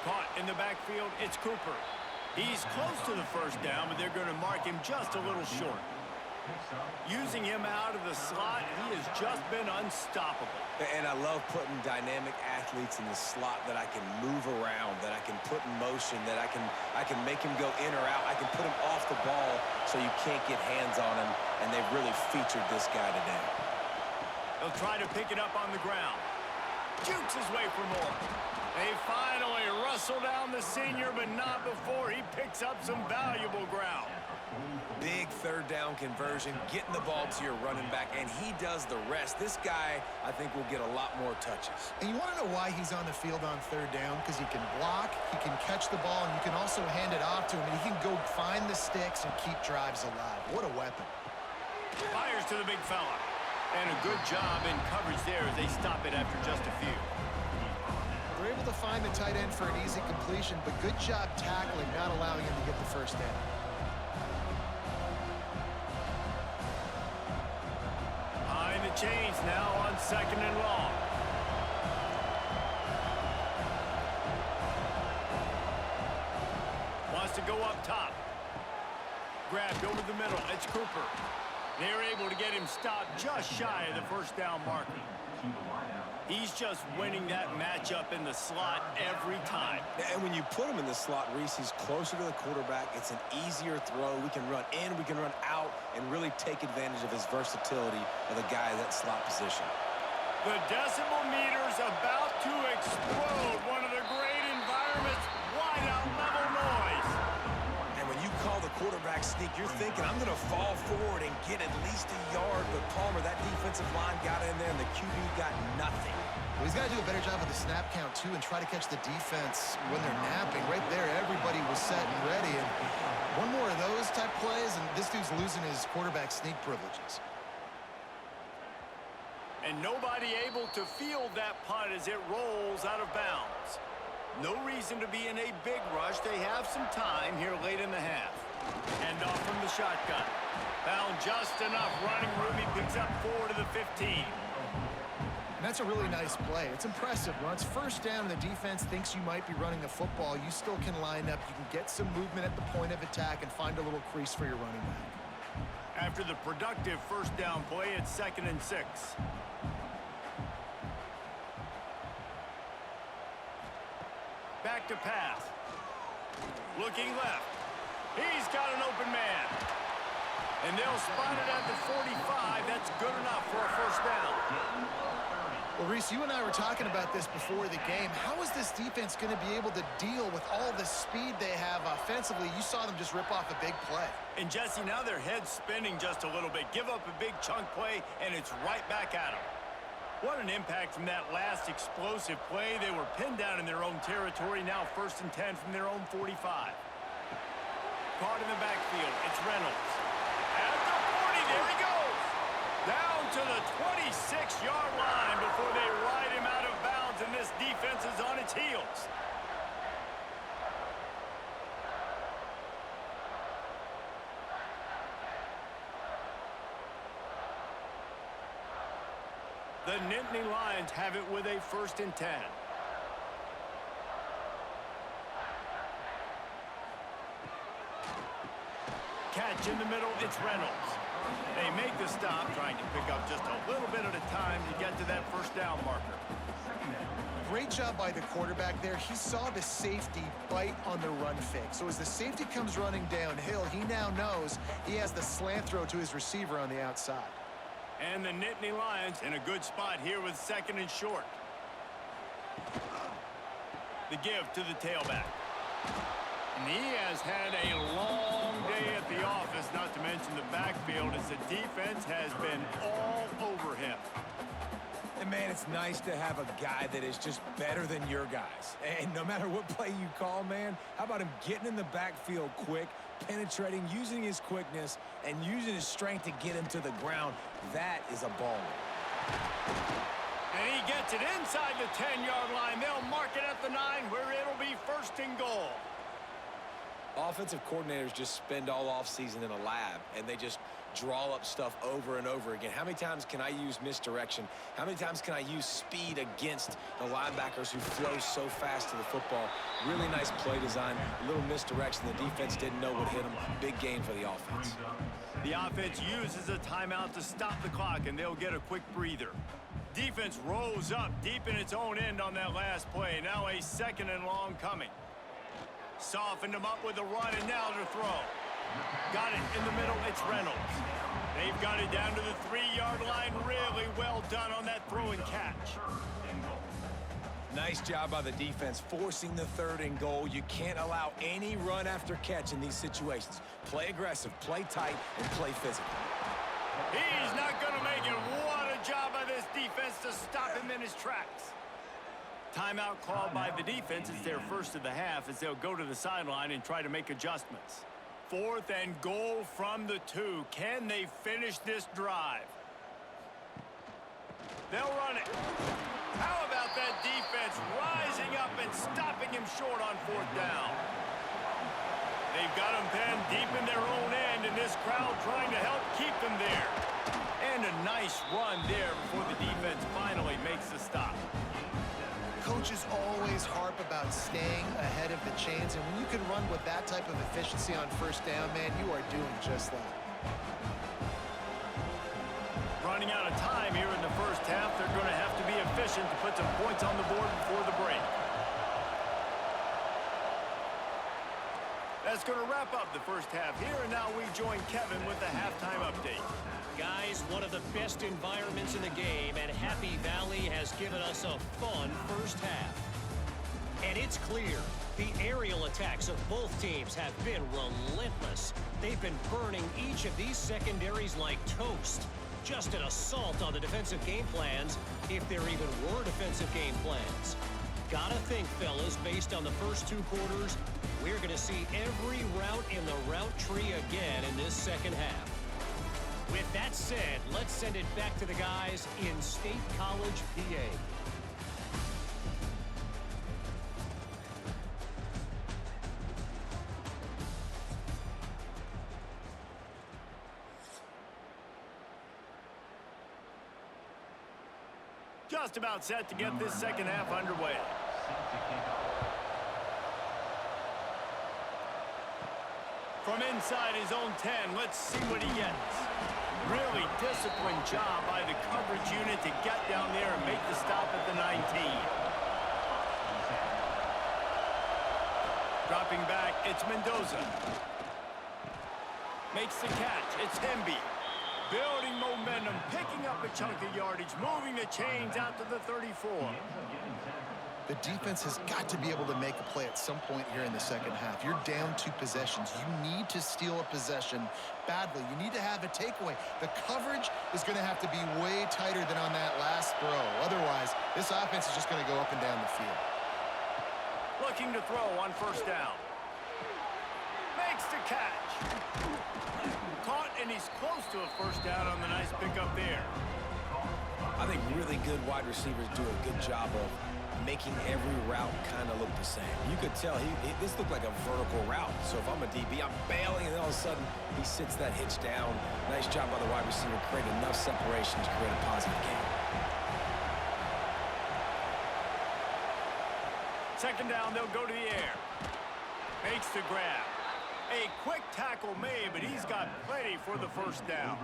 Caught in the backfield, it's Cooper. He's close to the first down, but they're going to mark him just a little short. Using him out of the slot, he has just been unstoppable. And I love putting dynamic athletes in the slot that I can move around, that I can put in motion, that I can make him go in or out. I can put him off the ball so you can't get hands on him, and they've really featured this guy today. They'll try to pick it up on the ground. Jukes his way for more. They finally wrestle down the senior, but not before he picks up some valuable ground. Big third down conversion, getting the ball to your running back, and he does the rest. This guy, I think, will get a lot more touches. And you want to know why he's on the field on third down? Because he can block, he can catch the ball, and you can also hand it off to him, and he can go find the sticks and keep drives alive. What a weapon. Fires to the big fella. And a good job in coverage there as they stop it after just a few. They're able to find the tight end for an easy completion, but good job tackling, not allowing him to get the first down. Behind the chains now on second and long. Wants to go up top. Grabbed over the middle. It's Cooper. They're able to get him stopped just shy of the first down marker. To the wideout. He's just winning that matchup in the slot every time. And when you put him in the slot, Reese, he's closer to the quarterback. It's an easier throw. We can run in, we can run out, and really take advantage of his versatility of the guy at that slot position. The decibel meter's about to explode. One of the great environments, wide out level noise. And when you call the quarterback sneak, you're thinking, I'm going to fall forward and get at least a yard. But Palmer, that defensive line got in there, and the QB got nothing. Well, he's got to do a better job with the snap count, too, and try to catch the defense when they're napping. Right there, everybody was set and ready. And one more of those type plays, and this dude's losing his quarterback sneak privileges. And nobody able to field that punt as it rolls out of bounds. No reason to be in a big rush. They have some time here late in the half. Hand off from the shotgun. Found just enough running room. He picks up 4 to the 15. And that's a really nice play. It's impressive. When it's first down and the defense thinks you might be running the football, you still can line up. You can get some movement at the point of attack and find a little crease for your running back. After the productive first down play, it's 2nd and 6. Back to pass. Looking left. He's got an open man. And they'll spot it at the 45. That's good enough for a first down. Well, Reese, you and I were talking about this before the game. How is this defense going to be able to deal with all the speed they have offensively? You saw them just rip off a big play. And, Jesse, now their head's spinning just a little bit. Give up a big chunk play, and it's right back at them. What an impact from that last explosive play. They were pinned down in their own territory. Now 1st and 10 from their own 45. Caught in the backfield. It's Reynolds. At the 40, there he goes. Down to the 26-yard line before they ride him out of bounds, and this defense is on its heels. The Nittany Lions have it with a 1st and 10. Catch in the middle, it's Reynolds. They make the stop, trying to pick up just a little bit at a time to get to that first down marker. Great job by the quarterback there. He saw the safety bite on the run fake. So as the safety comes running downhill, he now knows he has the slant throw to his receiver on the outside. And the Nittany Lions in a good spot here with 2nd and short. The give to the tailback. And he has had a long day at the office, not to mention the backfield, as the defense has been all over him. And, man, it's nice to have a guy that is just better than your guys. And no matter what play you call, man, how about him getting in the backfield quick, penetrating, using his quickness, and using his strength to get him to the ground? That is a baller. And he gets it inside the 10-yard line. They'll mark it at the 9, where it'll be 1st and goal. Offensive coordinators just spend all offseason in a lab, and they just draw up stuff over and over again. How many times can I use misdirection? How many times can I use speed against the linebackers who flow so fast to the football? Really nice play design, a little misdirection. The defense didn't know what hit them. Big gain for the offense. The offense uses a timeout to stop the clock, and they'll get a quick breather. Defense rose up deep in its own end on that last play. Now a 2nd and long coming. Softened him up with a run, and now to throw. Got it in the middle. It's Reynolds. They've got it down to the 3-yard line. Really well done on that throw and catch. Nice job by the defense forcing the 3rd and goal. You can't allow any run after catch in these situations. Play aggressive, play tight, and play physical. He's not going to make it. What a job by this defense to stop him in his tracks. Timeout called by the defense. It's their first of the half as they'll go to the sideline and try to make adjustments. 4th and goal from the 2. Can they finish this drive? They'll run it. How about that defense rising up and stopping him short on 4th down? They've got him penned deep in their own end, and this crowd trying to help keep them there. And a nice run there before the defense finally makes the stop. Coaches always harp about staying ahead of the chains, and when you can run with that type of efficiency on 1st down, man, you are doing just that. Running out of time time here in the first half. They're going to have to be efficient to put some points on the board before the break. That's going to wrap up the first half here, and now we join Kevin with the halftime update. Guys, one of the best environments in the game, and Happy Valley has given us a fun first half. And it's clear, the aerial attacks of both teams have been relentless. They've been burning each of these secondaries like toast. Just an assault on the defensive game plans, if there even were defensive game plans. Gotta think, fellas, based on the first two quarters, we're going to see every route in the route tree again in this second half. With that said, let's send it back to the guys in State College, PA. Just about set to get this second half underway. From inside his own 10, let's see what he gets. Really disciplined job by the coverage unit to get down there and make the stop at the 19. Dropping back, it's Mendoza. Makes the catch, it's Hemby. Building momentum, picking up a chunk of yardage, moving the chains out to the 34. The defense has got to be able to make a play at some point here in the second half. You're down 2 possessions. You need to steal a possession badly. You need to have a takeaway. The coverage is going to have to be way tighter than on that last throw. Otherwise, this offense is just going to go up and down the field. Looking to throw on first down. Makes the catch. Caught, and he's close to a first down on the nice pickup there. I think really good wide receivers do a good job of making every route kind of look the same. You could tell this looked like a vertical route. So if I'm a DB, I'm bailing, and all of a sudden he sits that hitch down. Nice job by the wide receiver, create enough separation to create a positive game. Second down, they'll go to the air. Makes the grab. A quick tackle made, but he's got plenty for the first down.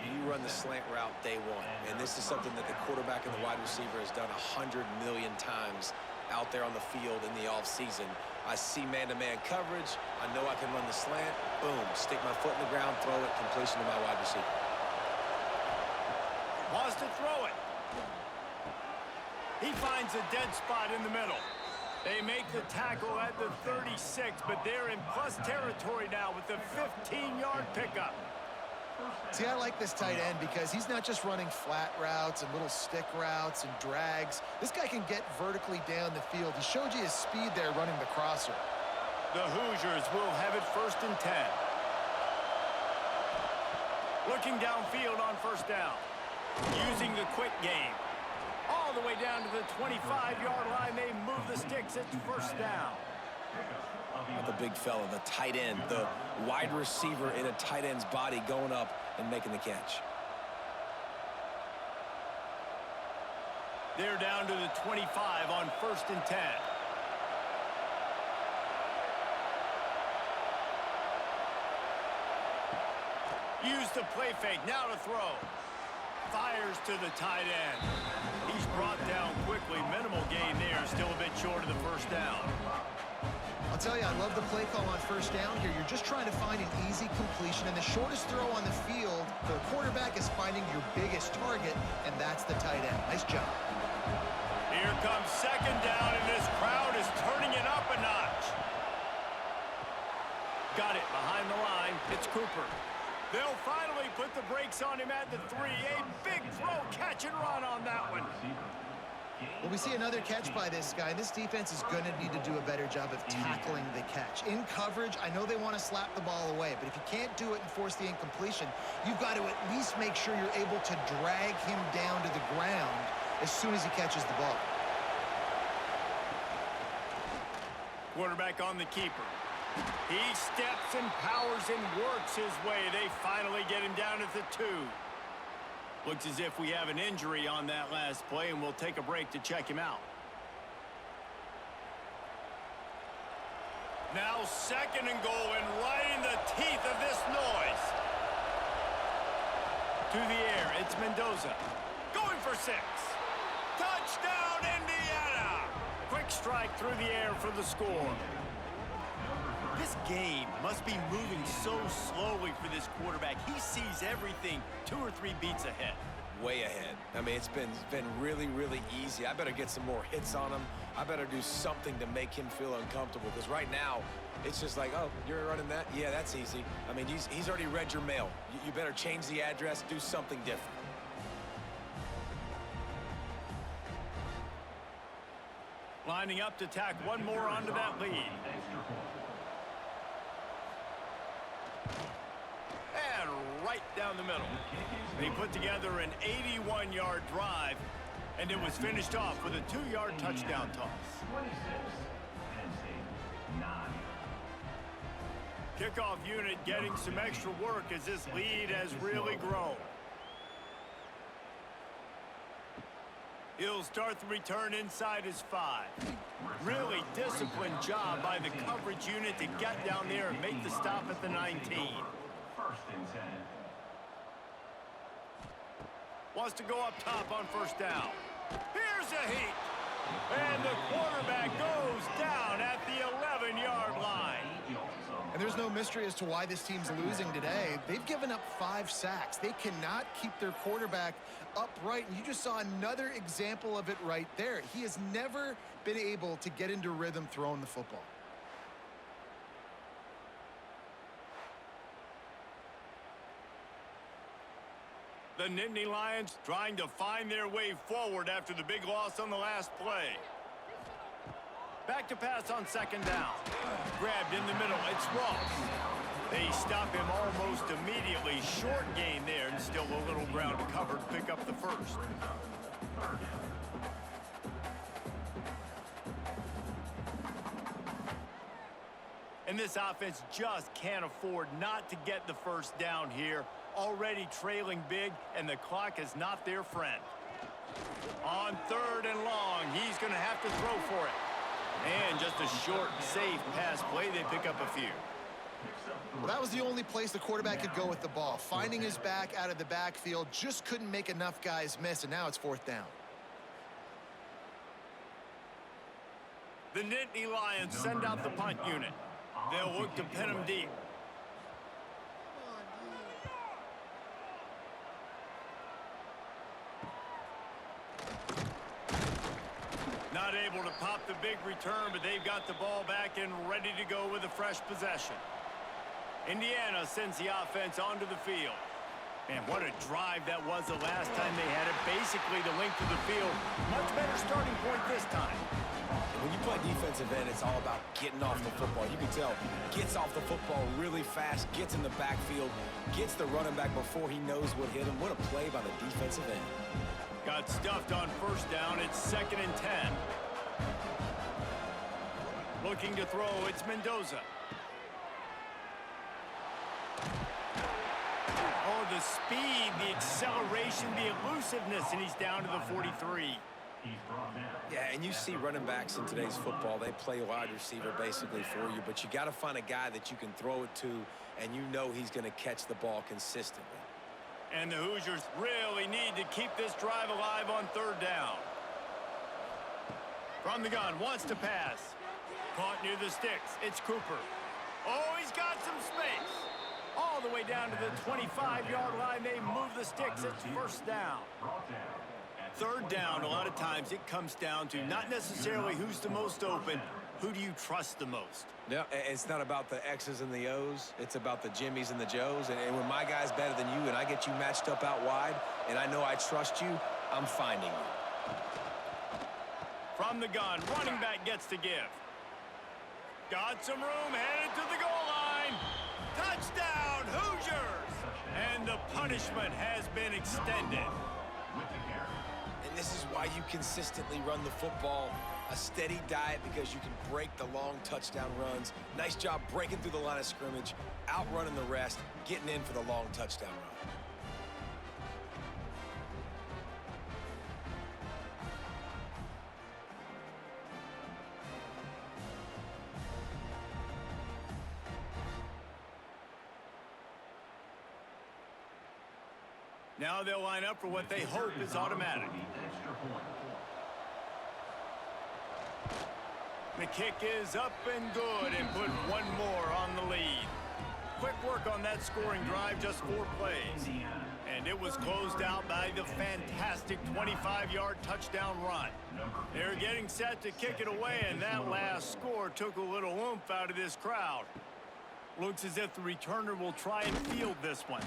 You run the slant route day one, and this is something that the quarterback and the wide receiver has done 100 million times out there on the field in the offseason. I see man-to-man coverage. I know I can run the slant. Boom, stick my foot in the ground, throw it, completion to my wide receiver. Wants to throw it. He finds a dead spot in the middle. They make the tackle at the 36, but they're in plus territory now with the 15-yard pickup. See, I like this tight end because he's not just running flat routes and little stick routes and drags. This guy can get vertically down the field. He showed you his speed there running the crosser. The Hoosiers will have it 1st and 10. Looking downfield on first down. Using the quick game. All the way down to the 25-yard line. They move the sticks. It's first down. Not the big fella, the tight end, the wide receiver in a tight end's body going up and making the catch. They're down to the 25 on 1st and 10. Use the play fake, now to throw. Fires to the tight end. He's brought down quickly. Minimal gain there, still a bit short of the first down. I'll tell you, I love the play call on first down here. You're just trying to find an easy completion, and the shortest throw on the field for the quarterback is finding your biggest target, and that's the tight end. Nice job. Here comes second down, and this crowd is turning it up a notch. Got it behind the line. It's Cooper. They'll finally put the brakes on him at the 3. A big throw, catch and run on that one. Well, we see another catch by this guy. This defense is going to need to do a better job of tackling the catch. In coverage, I know they want to slap the ball away, but if you can't do it and force the incompletion, you've got to at least make sure you're able to drag him down to the ground as soon as he catches the ball. Quarterback on the keeper. He steps and powers and works his way. They finally get him down at the 2. Looks as if we have an injury on that last play, and we'll take a break to check him out. Now 2nd and goal, and right in the teeth of this noise. To the air, it's It's Mendoza. Going for 6. Touchdown, Indiana! Quick strike through the air for the score. This game must be moving so slowly for this quarterback. He sees everything 2 or 3 beats ahead. Way ahead. I mean, it's been really, really easy. I better get some more hits on him. I better do something to make him feel uncomfortable, because right now, it's just like, oh, you're running that? Yeah, that's easy. I mean, he's already read your mail. You better change the address, do something different. Lining up to tack one more onto that lead. And right down the middle. They put together an 81-yard drive, and it was finished off with a 2-yard touchdown toss. 26, Penn State 9. Kickoff unit getting some extra work as this lead has really grown. He'll start the return inside his 5. Really disciplined job by the coverage unit to get down there and make the stop at the 19. First and 10. Wants to go up top on first down. Here's a heat. And the quarterback goes down at the 11-yard line. And there's no mystery as to why this team's losing today. They've given up 5 sacks. They cannot keep their quarterback upright. And you just saw another example of it right there. He has never been able to get into rhythm throwing the football. The Nittany Lions trying to find their way forward after the big loss on the last play. Back to pass on second down. Grabbed in the middle. It's Ross. They stop him almost immediately. Short gain there, and still a little ground to cover to pick up the first. And this offense just can't afford not to get the first down here. Already trailing big, and the clock is not their friend. On 3rd and long, he's going to have to throw for it. And just a short, safe pass play. They pick up a few. Well, that was the only place the quarterback could go with the ball. Finding his back out of the backfield, just couldn't make enough guys miss, and now it's 4th down. The Nittany Lions send out the punt unit. They'll look to pin him deep. Not able to pop the big return, but they've got the ball back and ready to go with a fresh possession. Indiana sends the offense onto the field. Man, what a drive that was the last time they had it. Basically the length of the field. Much better starting point this time. When you play defensive end, it's all about getting off the football. You can tell, gets off the football really fast, gets in the backfield, gets the running back before he knows what hit him. What a play by the defensive end. Got stuffed on first down. It's 2nd and 10. Looking to throw, it's Mendoza. Oh, the speed, the acceleration, the elusiveness, and he's down to the 43. Yeah, and you see running backs in today's football, they play wide receiver basically for you, but you got to find a guy that you can throw it to, and you know he's going to catch the ball consistently. And the Hoosiers really need to keep this drive alive on 3rd down. From the gun, wants to pass. Caught near the sticks. It's Cooper. Oh, he's got some space. All the way down to the 25-yard line. They move the sticks. It's 1st down. 3rd down, a lot of times it comes down to not necessarily who's the most open, who do you trust the most? Yeah, it's not about the X's and the O's. It's about the Jimmys and the Joes. And when my guy's better than you and I get you matched up out wide and I know I trust you, I'm finding you. From the gun, running back gets to give. Got some room, headed to the goal line. Touchdown, Hoosiers! And the punishment has been extended. And this is why you consistently run the football. A steady diet because you can break the long touchdown runs. Nice job breaking through the line of scrimmage, outrunning the rest, getting in for the long touchdown run. Now they'll line up for what they hope is automatic. Extra point. The kick is up and good and put one more on the lead. Quick work on that scoring drive, just 4 plays. And it was closed out by the fantastic 25-yard touchdown run. They're getting set to kick it away, and that last score took a little oomph out of this crowd. Looks as if the returner will try and field this one.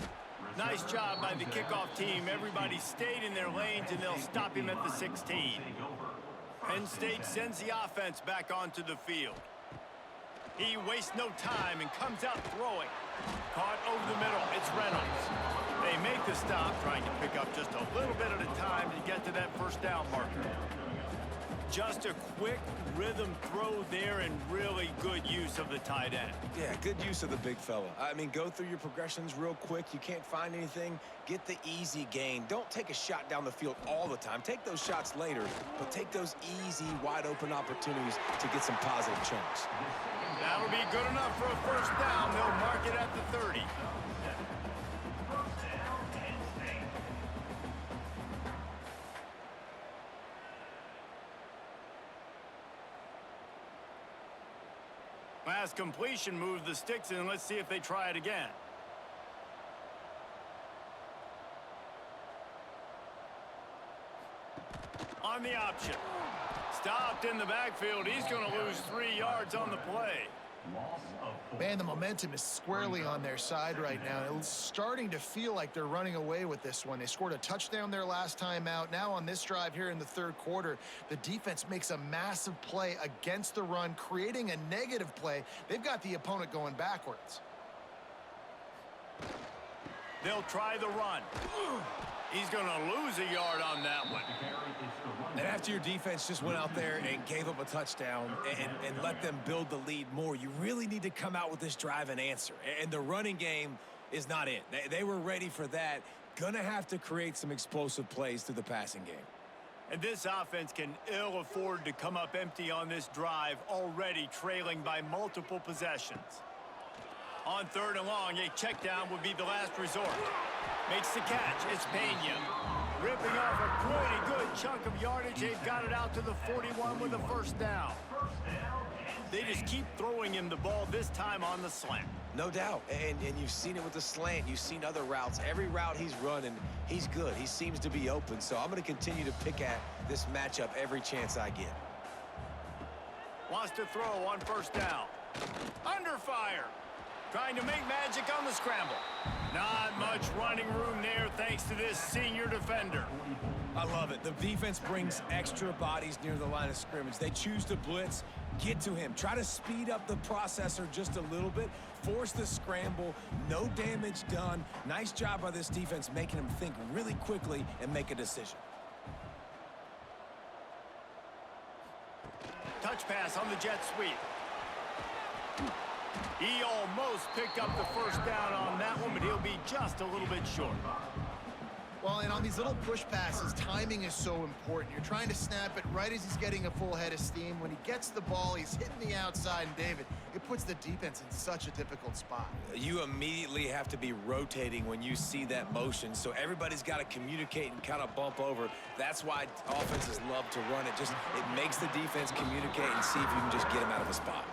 Nice job by the kickoff team. Everybody stayed in their lanes, and they'll stop him at the 16. Penn State sends the offense back onto the field. He wastes no time and comes out throwing. Caught over the middle. It's Reynolds. They make the stop, trying to pick up just a little bit at a time to get to that first down marker. Just a quick rhythm throw there and really good use of the tight end. Yeah, good use of the big fella. I mean, go through your progressions real quick. You can't find anything, get the easy gain. Don't take a shot down the field all the time. Take those shots later, but take those easy, wide-open opportunities to get some positive chunks. That'll be good enough for a first down. They'll mark it at the 30. Last completion moved the sticks in. Let's see if they try it again. On the option. Stopped in the backfield. He's going to lose 3 yards on the play. Man, the momentum is squarely on their side right now. It's starting to feel like they're running away with this one. They scored a touchdown their last time out. Now on this drive here in the third quarter, the defense makes a massive play against the run, creating a negative play. They've got the opponent going backwards. They'll try the run. He's going to lose a yard on that one. And after your defense just went out there and gave up a touchdown and let them build the lead more, you really need to come out with this drive and answer. And the running game is not it. They were ready for that. Gonna have to create some explosive plays through the passing game. And this offense can ill afford to come up empty on this drive, already trailing by multiple possessions. On 3rd and long, a check down would be the last resort. Makes the catch. It's Pena. Ripping off a pretty good chunk of yardage. They've got it out to the 41 with a first down. They just keep throwing him the ball, this time on the slant. No doubt. And you've seen it with the slant. You've seen other routes. Every route he's running, he's good. He seems to be open. So I'm going to continue to pick at this matchup every chance I get. Wants to throw on first down. Under fire. Trying to make magic on the scramble. Not much running room there thanks to this senior defender. I love it. The defense brings extra bodies near the line of scrimmage. They choose to blitz, get to him, try to speed up the processor just a little bit, force the scramble, no damage done. Nice job by this defense making him think really quickly and make a decision. Touch pass on the jet sweep. He almost picked up the first down on that one, but he'll be just a little bit short. Well, and on these little push passes, timing is so important. You're trying to snap it right as he's getting a full head of steam. When he gets the ball, he's hitting the outside, and David, it puts the defense in such a difficult spot. You immediately have to be rotating when you see that motion, so everybody's got to communicate and kind of bump over. That's why offenses love to run it. It makes the defense communicate and see if you can just get him out of a spot.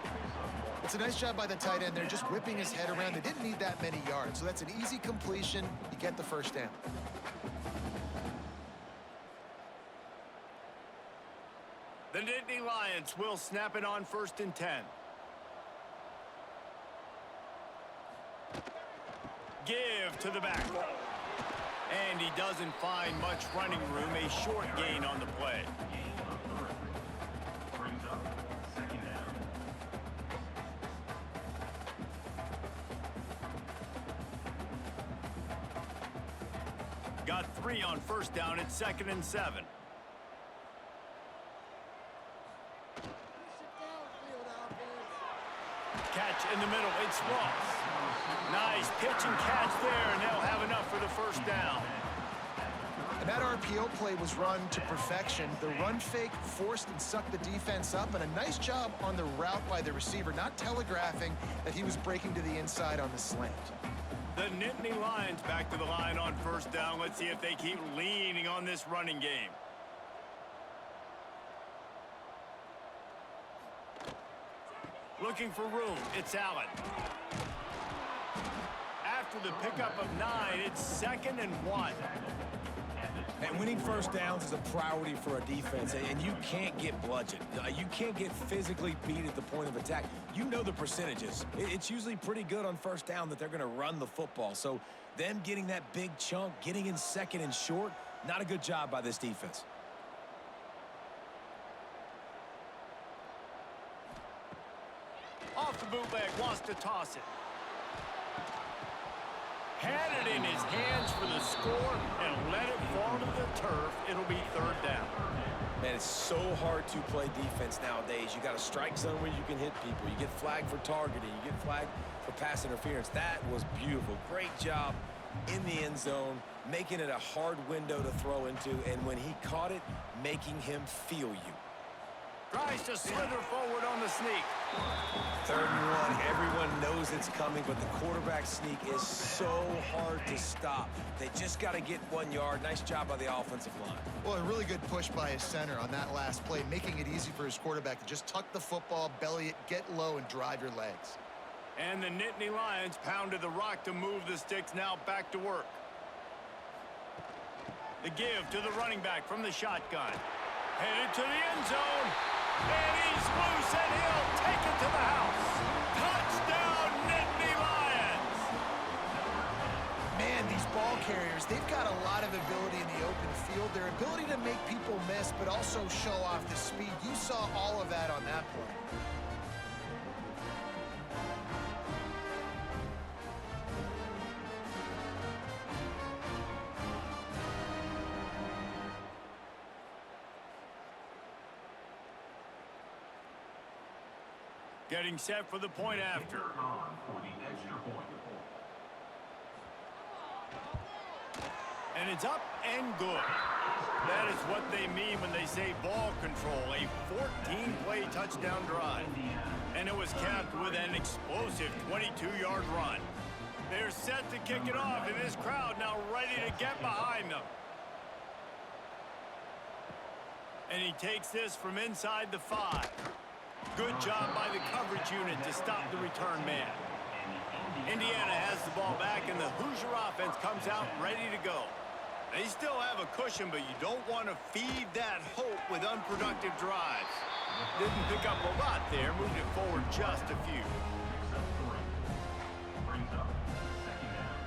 It's a nice job by the tight end there, just whipping his head around. They didn't need that many yards, so that's an easy completion. You get the first down. The Nittany Lions will snap it on 1st and 10. Give to the back. And he doesn't find much running room. A short gain on the play. Brings up 2nd down. Got 3 on first down. It's 2nd and 7. Catch in the middle. It's Ross. Nice pitch and catch there, and they'll have enough for the first down. And that RPO play was run to perfection. The run fake forced and sucked the defense up, and a nice job on the route by the receiver, not telegraphing that he was breaking to the inside on the slant. The Nittany Lions back to the line on first down. Let's see if they keep leaning on this running game. Looking for room. It's Allen. After the pickup of 9, it's 2nd and 1. And winning first downs is a priority for a defense, and you can't get bludgeoned. You can't get physically beat at the point of attack. You know the percentages. It's usually pretty good on first down that they're going to run the football. So them getting that big chunk, getting in 2nd and short, not a good job by this defense. Off the bootleg, wants to toss it. Had it in his hands for the score and let it fall to the turf. It'll be 3rd down. Man, it's so hard to play defense nowadays. You got a strike zone where you can hit people. You get flagged for targeting. You get flagged for pass interference. That was beautiful. Great job in the end zone, making it a hard window to throw into, and when he caught it, making him feel you. Tries to slither forward on the sneak. 3rd and 1. Everyone knows it's coming, but the quarterback sneak is so hard to stop. They just got to get 1 yard. Nice job by the offensive line. Well, a really good push by his center on that last play, making it easy for his quarterback to just tuck the football, belly it, get low, and drive your legs. And the Nittany Lions pounded the rock to move the sticks. Now back to work. The give to the running back from the shotgun. Headed to the end zone. And he's loose, and he'll take it to the house. Touchdown, Nittany Lions! Man, these ball carriers, they've got a lot of ability in the open field. Their ability to make people miss, but also show off the speed. You saw all of that on that play. Getting set for the point after. For the extra point. And it's up and good. That is what they mean when they say ball control. A 14-play touchdown drive. And it was capped with an explosive 22-yard run. They're set to kick it off, and this crowd now ready to get behind them. And he takes this from inside the 5. Good job by the coverage unit to stop the return man. Indiana has the ball back, and the Hoosier offense comes out ready to go. They still have a cushion, but you don't want to feed that hope with unproductive drives. Didn't pick up a lot there, moved it forward just a few. Brings up 2nd down.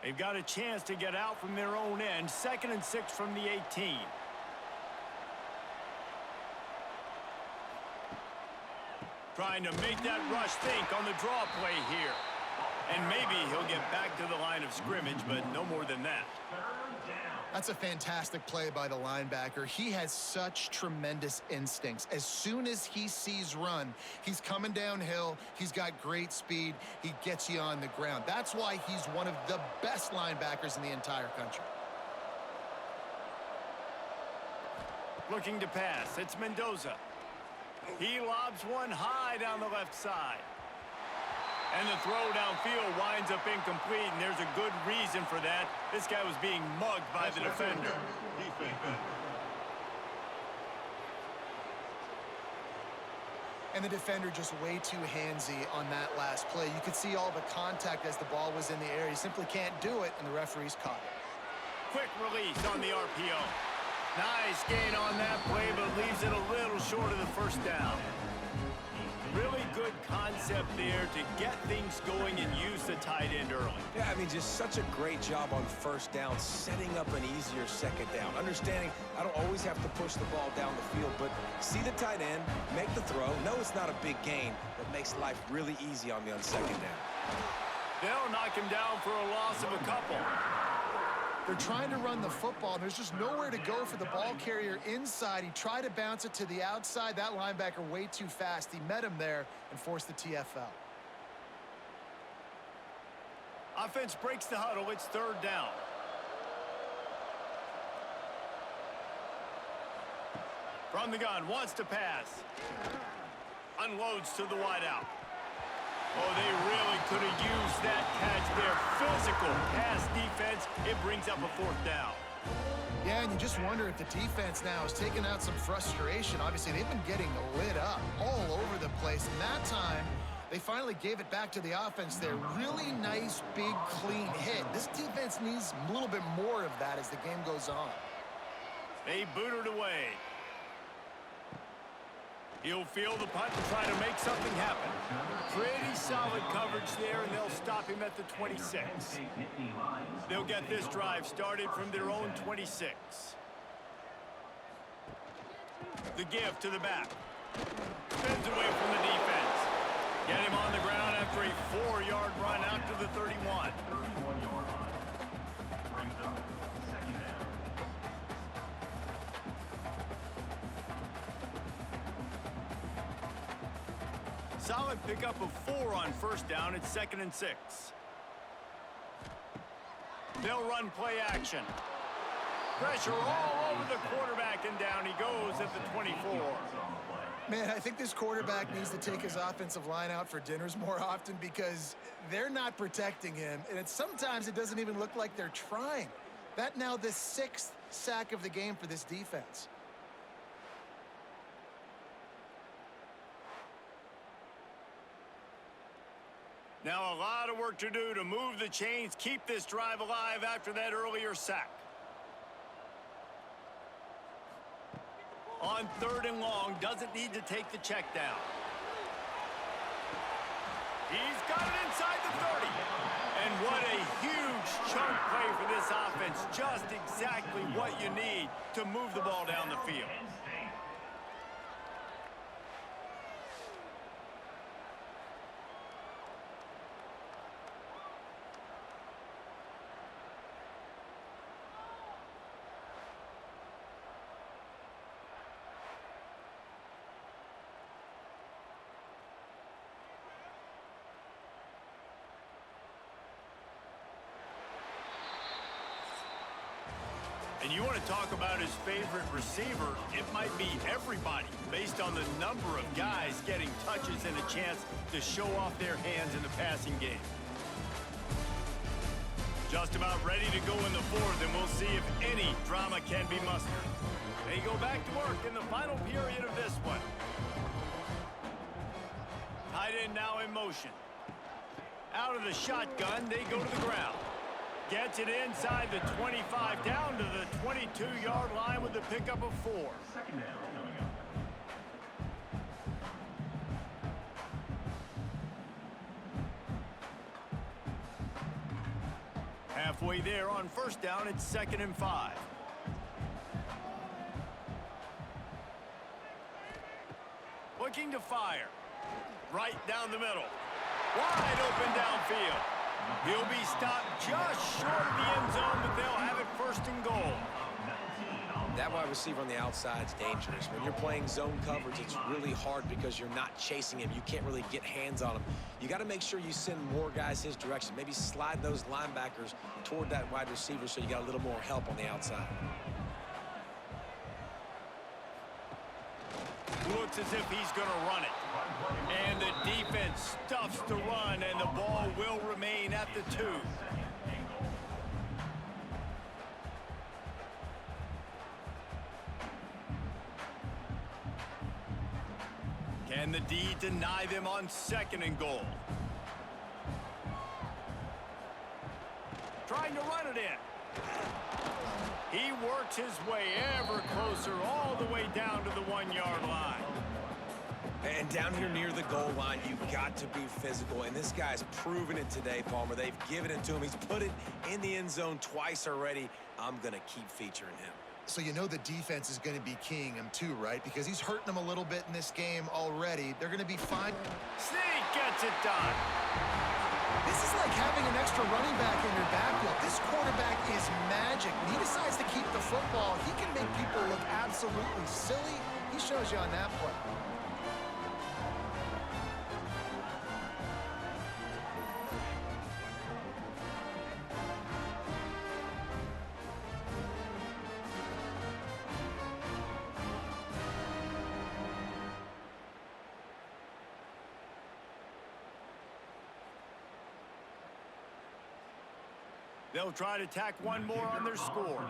They've got a chance to get out from their own end. 2nd and 6 from the 18. Trying to make that rush think on the draw play here. And maybe he'll get back to the line of scrimmage, but no more than that. That's a fantastic play by the linebacker. He has such tremendous instincts. As soon as he sees run, he's coming downhill. He's got great speed. He gets you on the ground. That's why he's one of the best linebackers in the entire country. Looking to pass. It's Mendoza. He lobs one high down the left side. And the throw downfield winds up incomplete, and there's a good reason for that. This guy was being mugged by the defender. And the defender just way too handsy on that last play. You could see all the contact as the ball was in the air. He simply can't do it, and the referee's caught it. Quick release on the RPO. Nice gain on that play, but leaves it a little short of the first down. Really good concept there to get things going and use the tight end early. Yeah, I mean, just such a great job on first down, setting up an easier second down. Understanding I don't always have to push the ball down the field, but see the tight end, make the throw. No, it's not a big gain, but makes life really easy on me on second down. They'll knock him down for a loss of a couple. They're trying to run the football, and there's just nowhere to go for the ball carrier inside. He tried to bounce it to the outside. That linebacker way too fast. He met him there and forced the TFL. Offense breaks the huddle. It's third down. From the gun, wants to pass. Unloads to the wideout. Oh, they really could have used that catch there. Physical pass defense. It brings up a 4th down. Yeah, and you just wonder if the defense now is taking out some frustration. Obviously, they've been getting lit up all over the place. And that time, they finally gave it back to the offense there. Really nice, big, clean hit. This defense needs a little bit more of that as the game goes on. They boot it away. He'll field the punt and try to make something happen. Pretty solid coverage there, and they'll stop him at the 26. They'll get this drive started from their own 26. The give to the back. Spins away from the defense. Get him on the ground after a 4-yard run out to the 31. 31-yard line. Brings up 2nd down. Solid pickup of 4 on 1st down. It's 2nd and 6. They'll run play action. Pressure all over the quarterback, and down he goes at the 24. Man, I think this quarterback needs to take his offensive line out for dinners more often because they're not protecting him, and sometimes it doesn't even look like they're trying. That now the 6th sack of the game for this defense. Now a lot of work to do to move the chains, keep this drive alive after that earlier sack. On 3rd and long, doesn't need to take the check down. He's got it inside the 30. And what a huge chunk play for this offense. Just exactly what you need to move the ball down the field. And you want to talk about his favorite receiver, it might be everybody, based on the number of guys getting touches and a chance to show off their hands in the passing game. Just about ready to go in the 4th, and we'll see if any drama can be mustered. They go back to work in the final period of this one. Tight end now in motion. Out of the shotgun, they go to the ground. Gets it inside the 25, down to the 22-yard line with a pickup of 4. 2nd down coming up. Halfway there on 1st down, it's 2nd and 5. Looking to fire. Right down the middle. Wide open downfield. He'll be stopped just short of the end zone, but they'll have it 1st and goal. That wide receiver on the outside is dangerous. When you're playing zone coverage, it's really hard because you're not chasing him. You can't really get hands on him. You got to make sure you send more guys his direction. Maybe slide those linebackers toward that wide receiver so you got a little more help on the outside. Looks as if he's going to run it. And the defense stuffs the run, and the ball will remain at the 2. Can the D deny them on 2nd and goal? Trying to run it in. He works his way ever closer all the way down to the 1-yard line. And down here near the goal line, you've got to be physical. And this guy's proven it today, Palmer. They've given it to him. He's put it in the end zone twice already. I'm going to keep featuring him. So you know the defense is going to be keying him too, right? Because he's hurting them a little bit in this game already. They're going to be fine. Sneak gets it done. This is like having an extra running back in your backfield. This quarterback is magic. When he decides to keep the football, he can make people look absolutely silly. He shows you on that play. They'll try to tack one more on their score.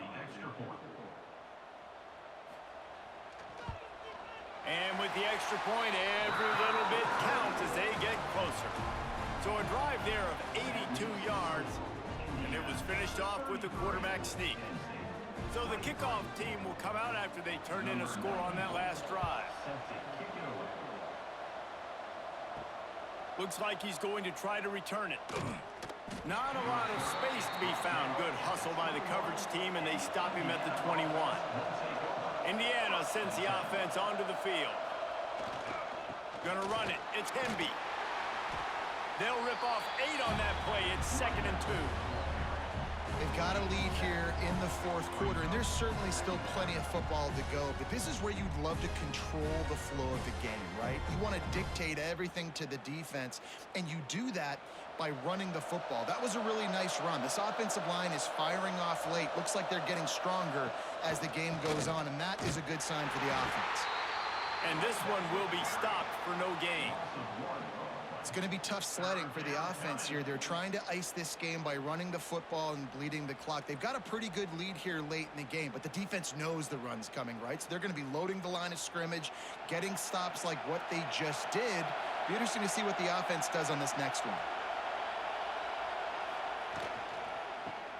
And with the extra point, every little bit counts as they get closer. So a drive there of 82 yards, and it was finished off with a quarterback sneak. So the kickoff team will come out after they turn in a score on that last drive. Looks like he's going to try to return it. Not a lot of space to be found. Good hustle by the coverage team, and they stop him at the 21. Indiana sends the offense onto the field. Gonna run it. It's Hemby. They'll rip off 8 on that play. It's 2nd and 2. They've got a lead here in the fourth quarter, and there's certainly still plenty of football to go, but this is where you'd love to control the flow of the game, right? You want to dictate everything to the defense, and you do that by running the football. That was a really nice run. This offensive line is firing off late. Looks like they're getting stronger as the game goes on, and that is a good sign for the offense. And this one will be stopped for no gain. It's going to be tough sledding for the offense here. They're trying to ice this game by running the football and bleeding the clock. They've got a pretty good lead here late in the game, but the defense knows the run's coming, right? So they're going to be loading the line of scrimmage, getting stops like what they just did. Be interesting to see what the offense does on this next one.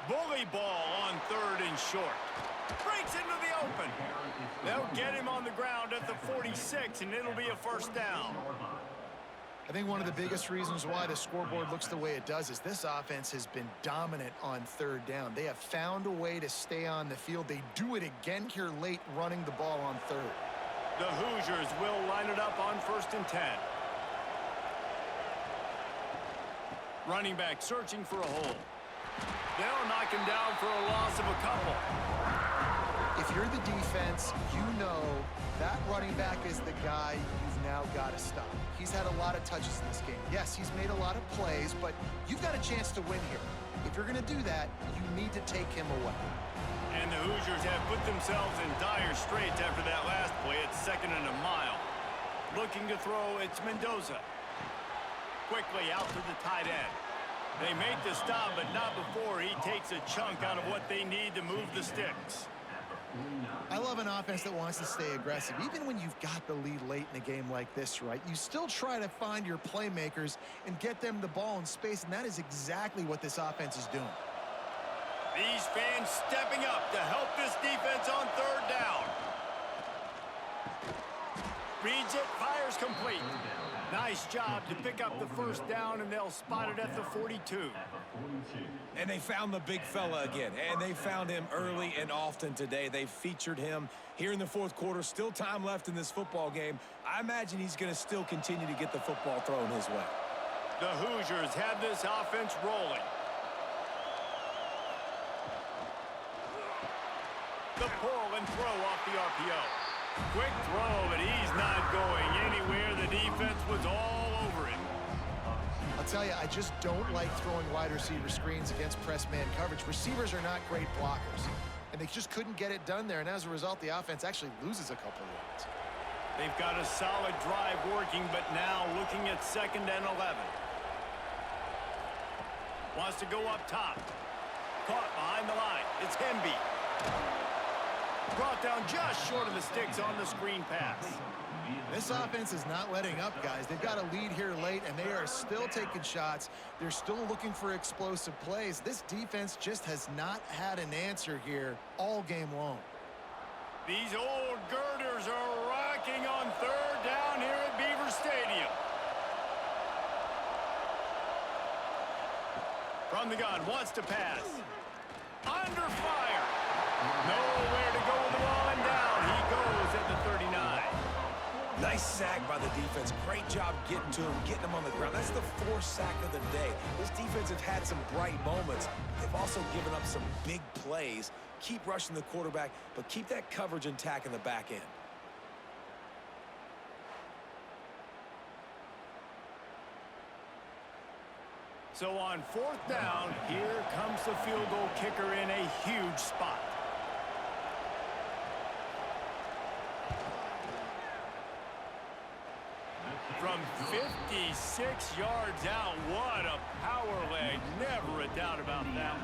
Bully ball on 3rd and short. Breaks into the open. They'll get him on the ground at the 46, and it'll be a first down. I think one of the biggest reasons why the scoreboard looks the way it does is this offense has been dominant on 3rd down. They have found a way to stay on the field. They do it again here late, running the ball on 3rd. The Hoosiers will line it up on 1st and 10. Running back searching for a hole. They'll knock him down for a loss of a couple. If you're the defense, you know that running back is the guy you've now got to stop. He's had a lot of touches in this game. Yes, he's made a lot of plays, but you've got a chance to win here. If you're going to do that, you need to take him away. And the Hoosiers have put themselves in dire straits after that last play. It's 2nd and a mile. Looking to throw, it's Mendoza. Quickly out to the tight end. They make the stop, but not before he takes a chunk out of what they need to move the sticks. I love an offense that wants to stay aggressive. Even when you've got the lead late in a game like this, right, you still try to find your playmakers and get them the ball in space, and that is exactly what this offense is doing. These fans stepping up to help this defense on 3rd down. Reads it, fires complete. Nice job to pick up the first down, and they'll spot it at the 42. And they found the big fella again, and they found him early and often today. They featured him here in the fourth quarter. Still time left in this football game. I imagine he's going to still continue to get the football thrown his way. The Hoosiers have this offense rolling. The pull and throw off the RPO. Quick throw, but he's not going anywhere. The defense was all over him. I'll tell you, I just don't like throwing wide receiver screens against press man coverage. Receivers are not great blockers, and they just couldn't get it done there, and as a result, the offense actually loses a couple of yards. They've got a solid drive working, but now looking at 2nd and 11. Wants to go up top. Caught behind the line. It's Hemby. Brought down just short of the sticks on the screen pass. This offense is not letting up, guys. They've got a lead here late, and they are still taking shots. They're still looking for explosive plays. This defense just has not had an answer here all game long. These old girders are rocking on 3rd down here at Beaver Stadium. From the gun, wants to pass. Under fire. Nowhere to go with the ball, and down he goes at the 39. Nice sack by the defense. Great job getting to him, getting him on the ground. That's the 4th sack of the day. This defense have had some bright moments. They've also given up some big plays. Keep rushing the quarterback, but keep that coverage intact in the back end. So on 4th down, here comes the field goal kicker in a huge spot. From 56 yards out, what a power leg. Never a doubt about that.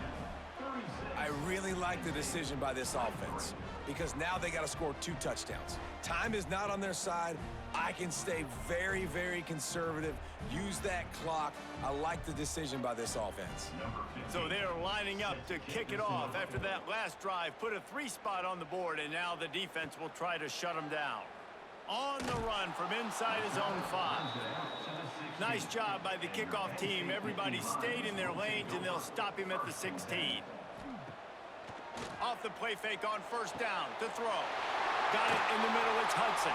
I really like the decision by this offense because now they got to score 2 touchdowns. Time is not on their side. I can stay very, very conservative, use that clock. I like the decision by this offense. So they're lining up to kick it off after that last drive. Put a 3-spot on the board, and now the defense will try to shut them down. On the run from inside his own 5. Nice job by the kickoff team. Everybody stayed in their lanes, and they'll stop him at the 16. Off the play fake on first down to throw. Got it in the middle. It's Hudson.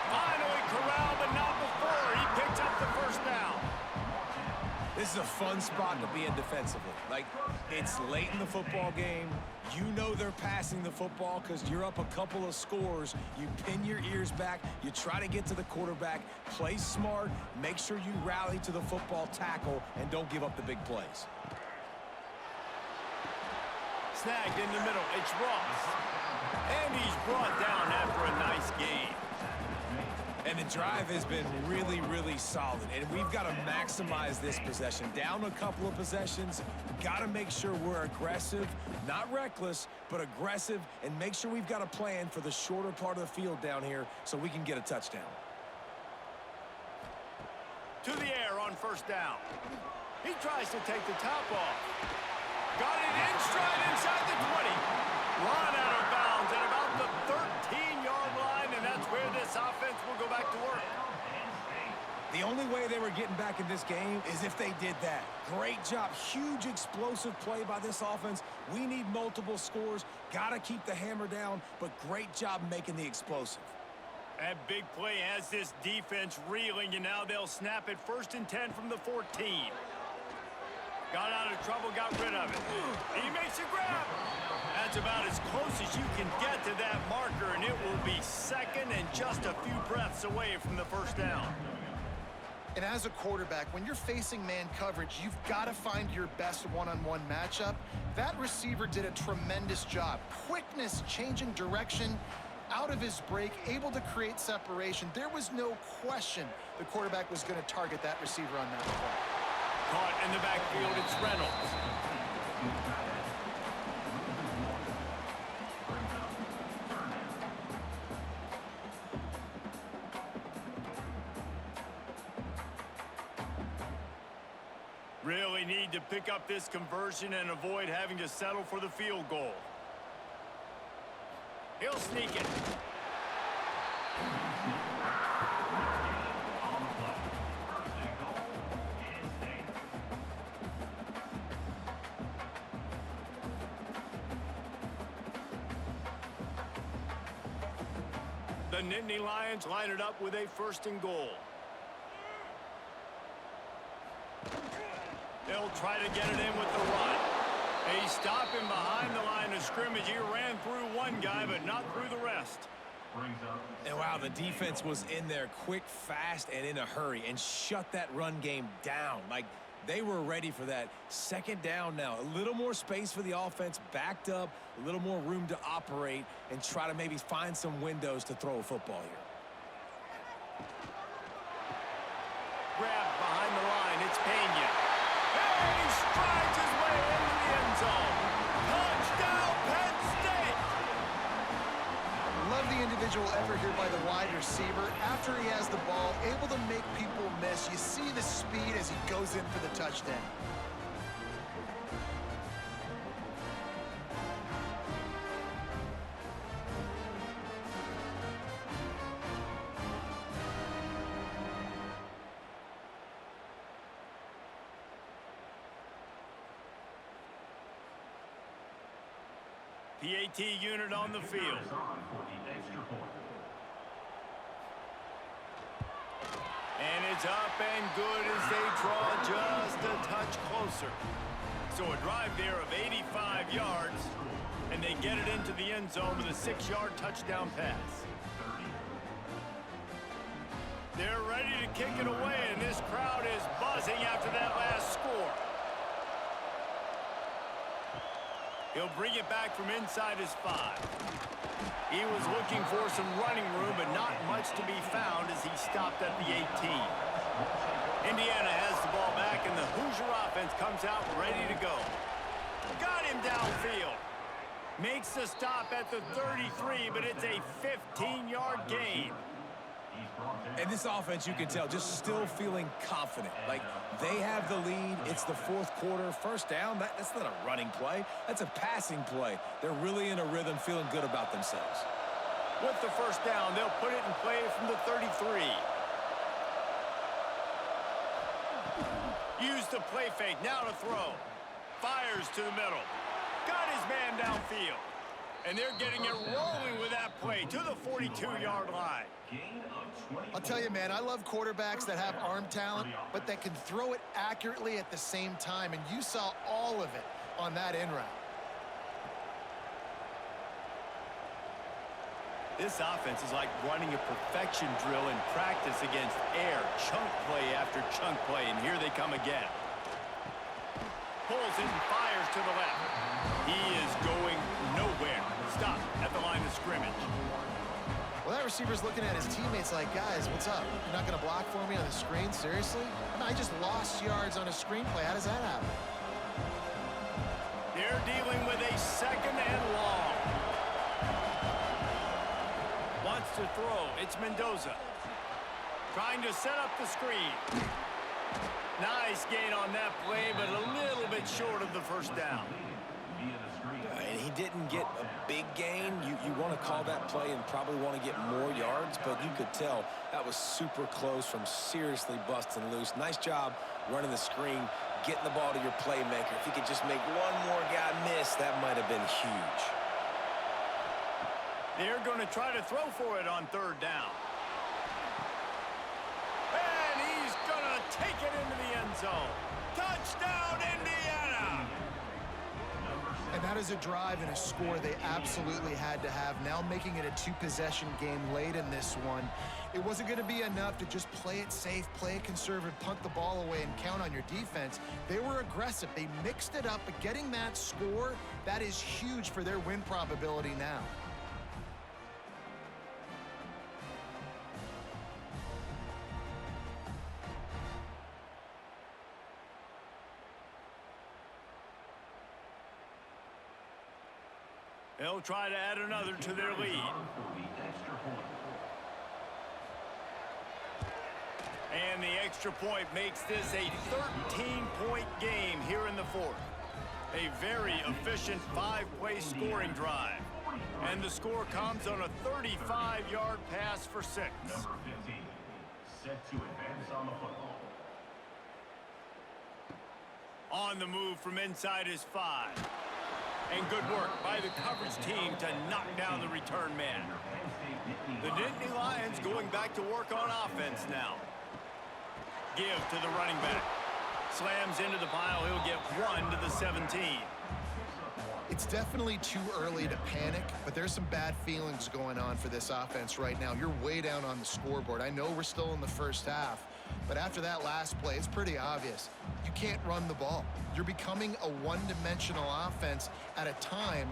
Finally corralled, but not before. He picks up the first down. This is a fun spot to be in defensively. Like, it's late in the football game. You know they're passing the football because you're up a couple of scores. You pin your ears back. You try to get to the quarterback. Play smart. Make sure you rally to the football tackle and don't give up the big plays. Snagged in the middle. It's Ross. And he's brought down after a nice game. And the drive has been really, really solid. And we've got to maximize this possession. Down a couple of possessions. Got to make sure we're aggressive. Not reckless, but aggressive. And make sure we've got a plan for the shorter part of the field down here so we can get a touchdown. To the air on first down. He tries to take the top off. Got it in stride inside the 20. Run out of bounds at about the 13-yard line, and that's where this offense will go back to work. The only way they were getting back in this game is if they did that. Great job. Huge explosive play by this offense. We need multiple scores. Got to keep the hammer down, but great job making the explosive. That big play has this defense reeling, and now they'll snap it 1st and 10 from the 14. Got out of trouble, got rid of it. He makes a grab. That's about as close as you can get to that marker, and it will be 2nd and just a few breaths away from the first down. And as a quarterback, when you're facing man coverage, you've got to find your best one-on-one matchup. That receiver did a tremendous job. Quickness, changing direction, out of his break, able to create separation. There was no question the quarterback was going to target that receiver on that play. Caught in the backfield, it's Reynolds. Really need to pick up this conversion and avoid having to settle for the field goal. He'll sneak it. The Nittany Lions line it up with a 1st and goal. They'll try to get it in with the run. They stop him behind the line of scrimmage. He ran through one guy, but not through the rest. And wow, the defense was in there quick, fast, and in a hurry and shut that run game down. Like, they were ready for that. 2nd down now. A little more space for the offense, backed up, a little more room to operate and try to maybe find some windows to throw a football here. Grab behind the line. It's Pena. And he strides his way into the end zone. Touchdown, Penn State! Love the individual effort here by the wide receiver. After he has the ball, able to make people miss. You see the speed as he goes in for the touchdown. PAT unit on the field. And it's up and good as they draw just a touch closer. So a drive there of 85 yards, and they get it into the end zone with a 6-yard touchdown pass. They're ready to kick it away, and this crowd is buzzing after that last score. He'll bring it back from inside his 5. He was looking for some running room, but not much to be found as he stopped at the 18. Indiana has the ball back, and the Hoosier offense comes out ready to go. Got him downfield. Makes the stop at the 33, but it's a 15-yard gain. And this offense, you can tell, just still feeling confident. Like, they have the lead. It's the fourth quarter. First down, that's not a running play. That's a passing play. They're really in a rhythm, feeling good about themselves. With the first down, they'll put it in play from the 33. Use the play fake. Now to throw. Fires to the middle. Got his man downfield. And they're getting it rolling with that play to the 42-yard line. I'll tell you, man, I love quarterbacks that have arm talent, but that can throw it accurately at the same time. And you saw all of it on that in route. This offense is like running a perfection drill in practice against air. Chunk play after chunk play, and here they come again. Pulls it and fires to the left. He is going nowhere. Stop at the line of scrimmage. Well, that receiver's looking at his teammates like, guys, what's up? You're not going to block for me on the screen? Seriously? I mean, I just lost yards on a screenplay. How does that happen? They're dealing with a second and long. Wants to throw. It's Mendoza. Trying to set up the screen. Nice gain on that play, but a little bit short of the first down. And he didn't get a big gain. You want to call that play and probably want to get more yards, but you could tell that was super close from seriously busting loose. Nice job running the screen, getting the ball to your playmaker. If he could just make one more guy miss, that might have been huge. They're going to try to throw for it on third down. And he's going to take it into the end zone. Touchdown, Indiana! And that is a drive and a score they absolutely had to have. Now making it a two-possession game late in this one. It wasn't going to be enough to just play it safe, play it conservative, punt the ball away, and count on your defense. They were aggressive. They mixed it up, but getting that score, that is huge for their win probability now. They'll try to add another to their lead. And the extra point makes this a 13-point game here in the fourth. A very efficient five-play scoring drive. And the score comes on a 35-yard pass for 6. Number 15, set to advance on the football. On the move from inside his 5. And good work by the coverage team to knock down the return man. The Nittany Lions going back to work on offense now. Give to the running back. Slams into the pile. He'll get 1 to the 17. It's definitely too early to panic, but there's some bad feelings going on for this offense right now. You're way down on the scoreboard. I know we're still in the first half, but after that last play, it's pretty obvious. You can't run the ball. You're becoming a one-dimensional offense at a time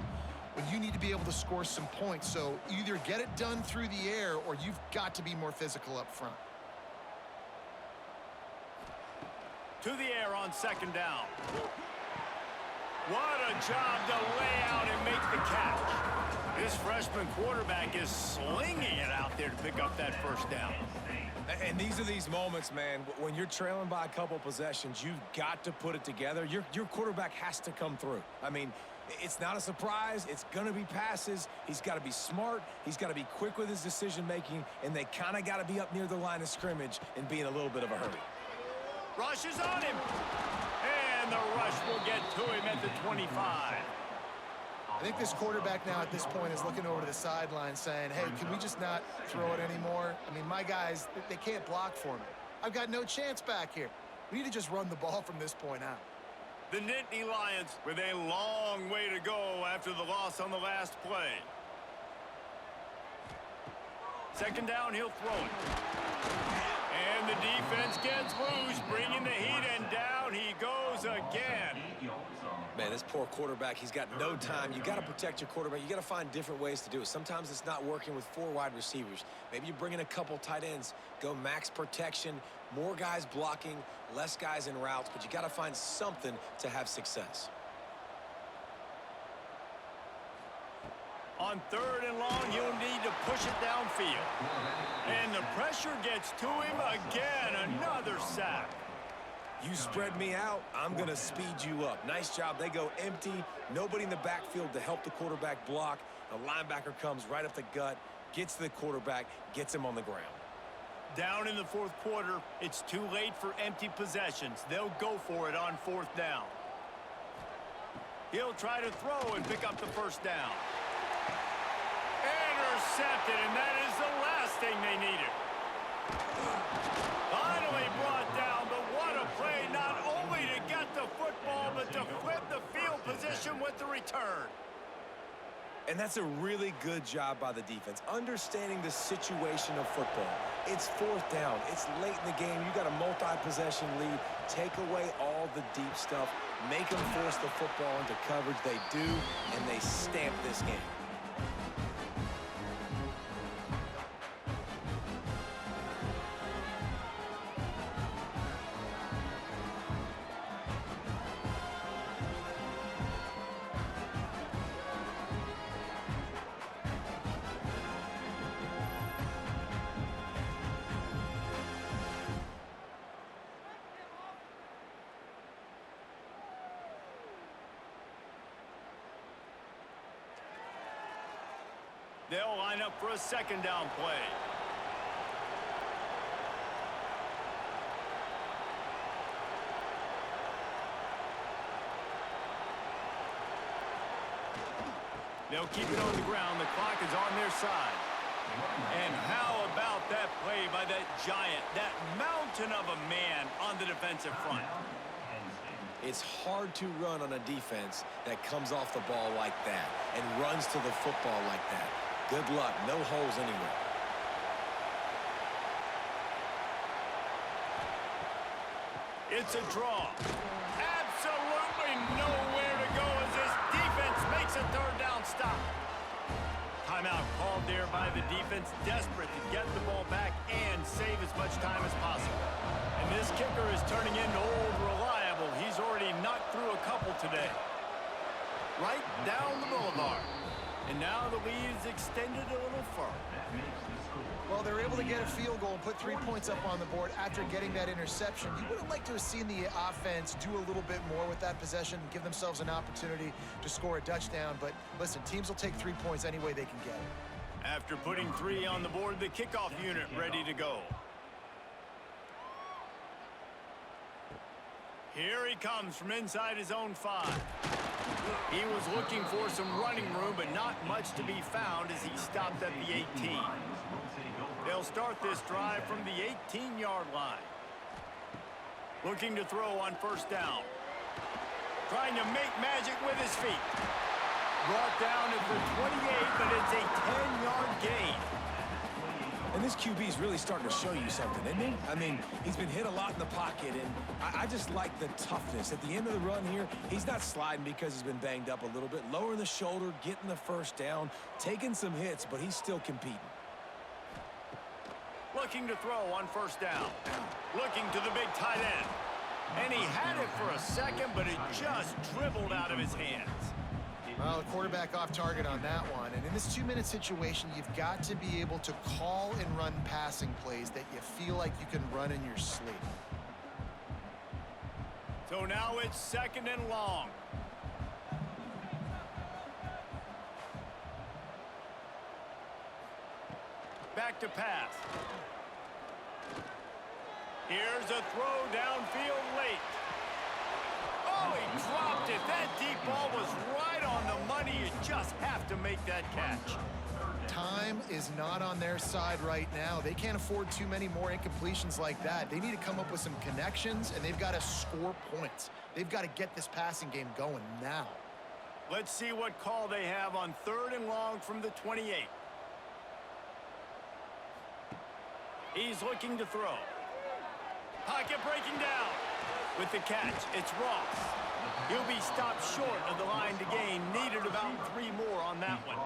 when you need to be able to score some points. So either get it done through the air or you've got to be more physical up front. To the air on second down. What a job to lay out and make the catch. This freshman quarterback is slinging it out there to pick up that first down. And these are these moments, man, when you're trailing by a couple possessions, you've got to put it together. Your quarterback has to come through. I mean, it's not a surprise. It's going to be passes. He's got to be smart. He's got to be quick with his decision-making, and they kind of got to be up near the line of scrimmage and be in a little bit of a hurry. Rushes on him. And the rush will get to him at the 25. I think this quarterback now at this point is looking over to the sideline saying, hey, can we just not throw it anymore? I mean, my guys, they can't block for me. I've got no chance back here. We need to just run the ball from this point out. The Nittany Lions with a long way to go after the loss on the last play. Second down, he'll throw it. And the defense gets loose, bringing the heat, and down he goes again. Man, this poor quarterback, he's got no time. You got to protect your quarterback. You got to find different ways to do it. Sometimes it's not working with 4 wide receivers. Maybe you bring in a couple tight ends, go max protection, more guys blocking, less guys in routes, but you got to find something to have success. On 3rd and long, you'll need to push it downfield. And the pressure gets to him again. Another sack. You spread me out, I'm going to speed you up. Nice job. They go empty. Nobody in the backfield to help the quarterback block. The linebacker comes right up the gut, gets to the quarterback, gets him on the ground. Down in the 4th quarter, it's too late for empty possessions. They'll go for it on 4th down. He'll try to throw and pick up the 1st down. Intercepted, and that is the last thing they needed. Finally brought down, but what a play, not only to get the football, but to flip the field position with the return. And that's a really good job by the defense, understanding the situation of football. It's 4th down. It's late in the game. You got a multi-possession lead. Take away all the deep stuff. Make them force the football into coverage. They do, and they stamp this game. They'll line up for a 2nd down play. They'll keep it on the ground. The clock is on their side. And how about that play by that giant, that mountain of a man on the defensive front? It's hard to run on a defense that comes off the ball like that and runs to the football like that. Good luck. No holes anywhere. It's a draw. Absolutely nowhere to go as this defense makes a 3rd down stop. Timeout called there by the defense, desperate to get the ball back and save as much time as possible. And this kicker is turning into old reliable. He's already knocked through a couple today. Right down the boulevard. And now the lead is extended a little further. Well, they're able to get a field goal and put 3 points up on the board after getting that interception. You would have liked to have seen the offense do a little bit more with that possession and give themselves an opportunity to score a touchdown. But listen, teams will take 3 points any way they can get it. After putting 3 on the board, the kickoff unit ready to go. Here he comes from inside his own 5. He was looking for some running room, but not much to be found as he stopped at the 18. They'll start this drive from the 18-yard line. Looking to throw on 1st down. Trying to make magic with his feet. Brought down at the 28, but it's a 10-yard gain. And this QB is really starting to show you something, isn't he? I mean, he's been hit a lot in the pocket, and I just like the toughness. At the end of the run here, he's not sliding because he's been banged up a little bit. Lowering the shoulder, getting the 1st down, taking some hits, but he's still competing. Looking to throw on 1st down. Looking to the big tight end. And he had it for a second, but it just dribbled out of his hands. Well, the quarterback off target on that one. And in this 2-minute situation, you've got to be able to call and run passing plays that you feel like you can run in your sleep. So now it's 2nd and long. Back to pass. Here's a throw downfield late. Oh, he dropped it. That deep ball was right on the money. You just have to make that catch. Time is not on their side right now. They can't afford too many more incompletions like that. They need to come up with some connections, and they've got to score points. They've got to get this passing game going now. Let's see what call they have on 3rd and long from the 28. He's looking to throw. Pocket breaking down. With the catch, it's Ross. He'll be stopped short of the line to gain. Needed about 3 more on that one.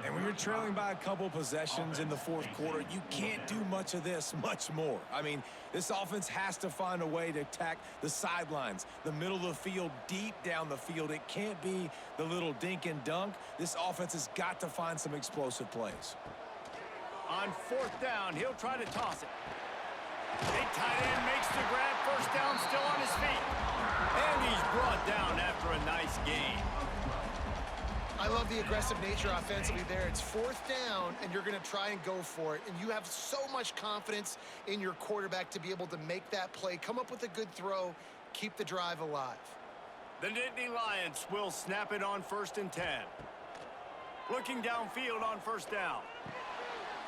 And when you're trailing by a couple possessions in the fourth quarter, you can't do much of this much more. I mean, this offense has to find a way to attack the sidelines, the middle of the field, deep down the field. It can't be the little dink and dunk. This offense has got to find some explosive plays. On fourth down, he'll try to toss it. Big tight end makes the grab. First down, still on his feet. And he's brought down after a nice gain. I love the aggressive nature offensively there. It's fourth down, and you're going to try and go for it. And you have so much confidence in your quarterback to be able to make that play, come up with a good throw, keep the drive alive. The Nittany Lions will snap it on 1st and 10. Looking downfield on first down.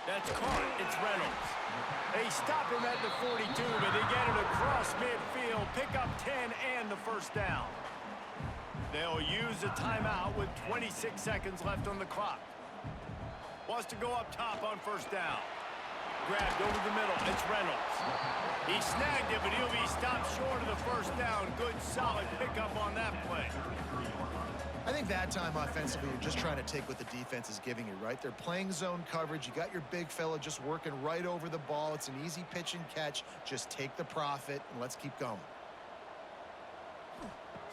That's caught. It's Reynolds. They stop him at the 42, but they get it across midfield. Pick up 10 and the first down. They'll use a timeout with 26 seconds left on the clock. Wants to go up top on first down. Grabbed over the middle. It's Reynolds. He snagged it, but he'll be stopped short of the first down. Good, solid pickup on that play. I think that time offensively, you're just trying to take what the defense is giving you, right? They're playing zone coverage. You got your big fella just working right over the ball. It's an easy pitch and catch. Just take the profit, and let's keep going.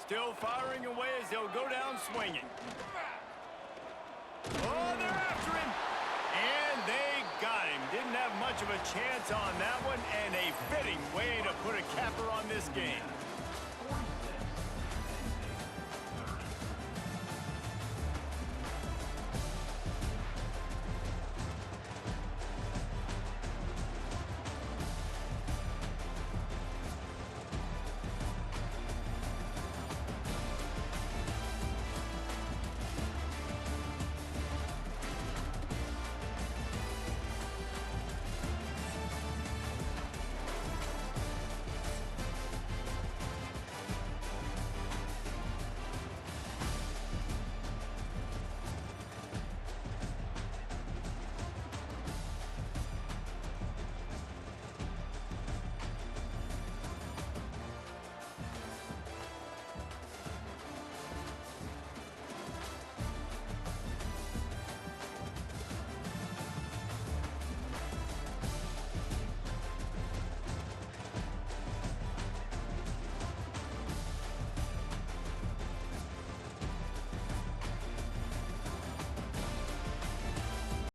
Still firing away as they'll go down swinging. Oh, they're after him. And they got him. Didn't have much of a chance on that one, and a fitting way to put a capper on this game.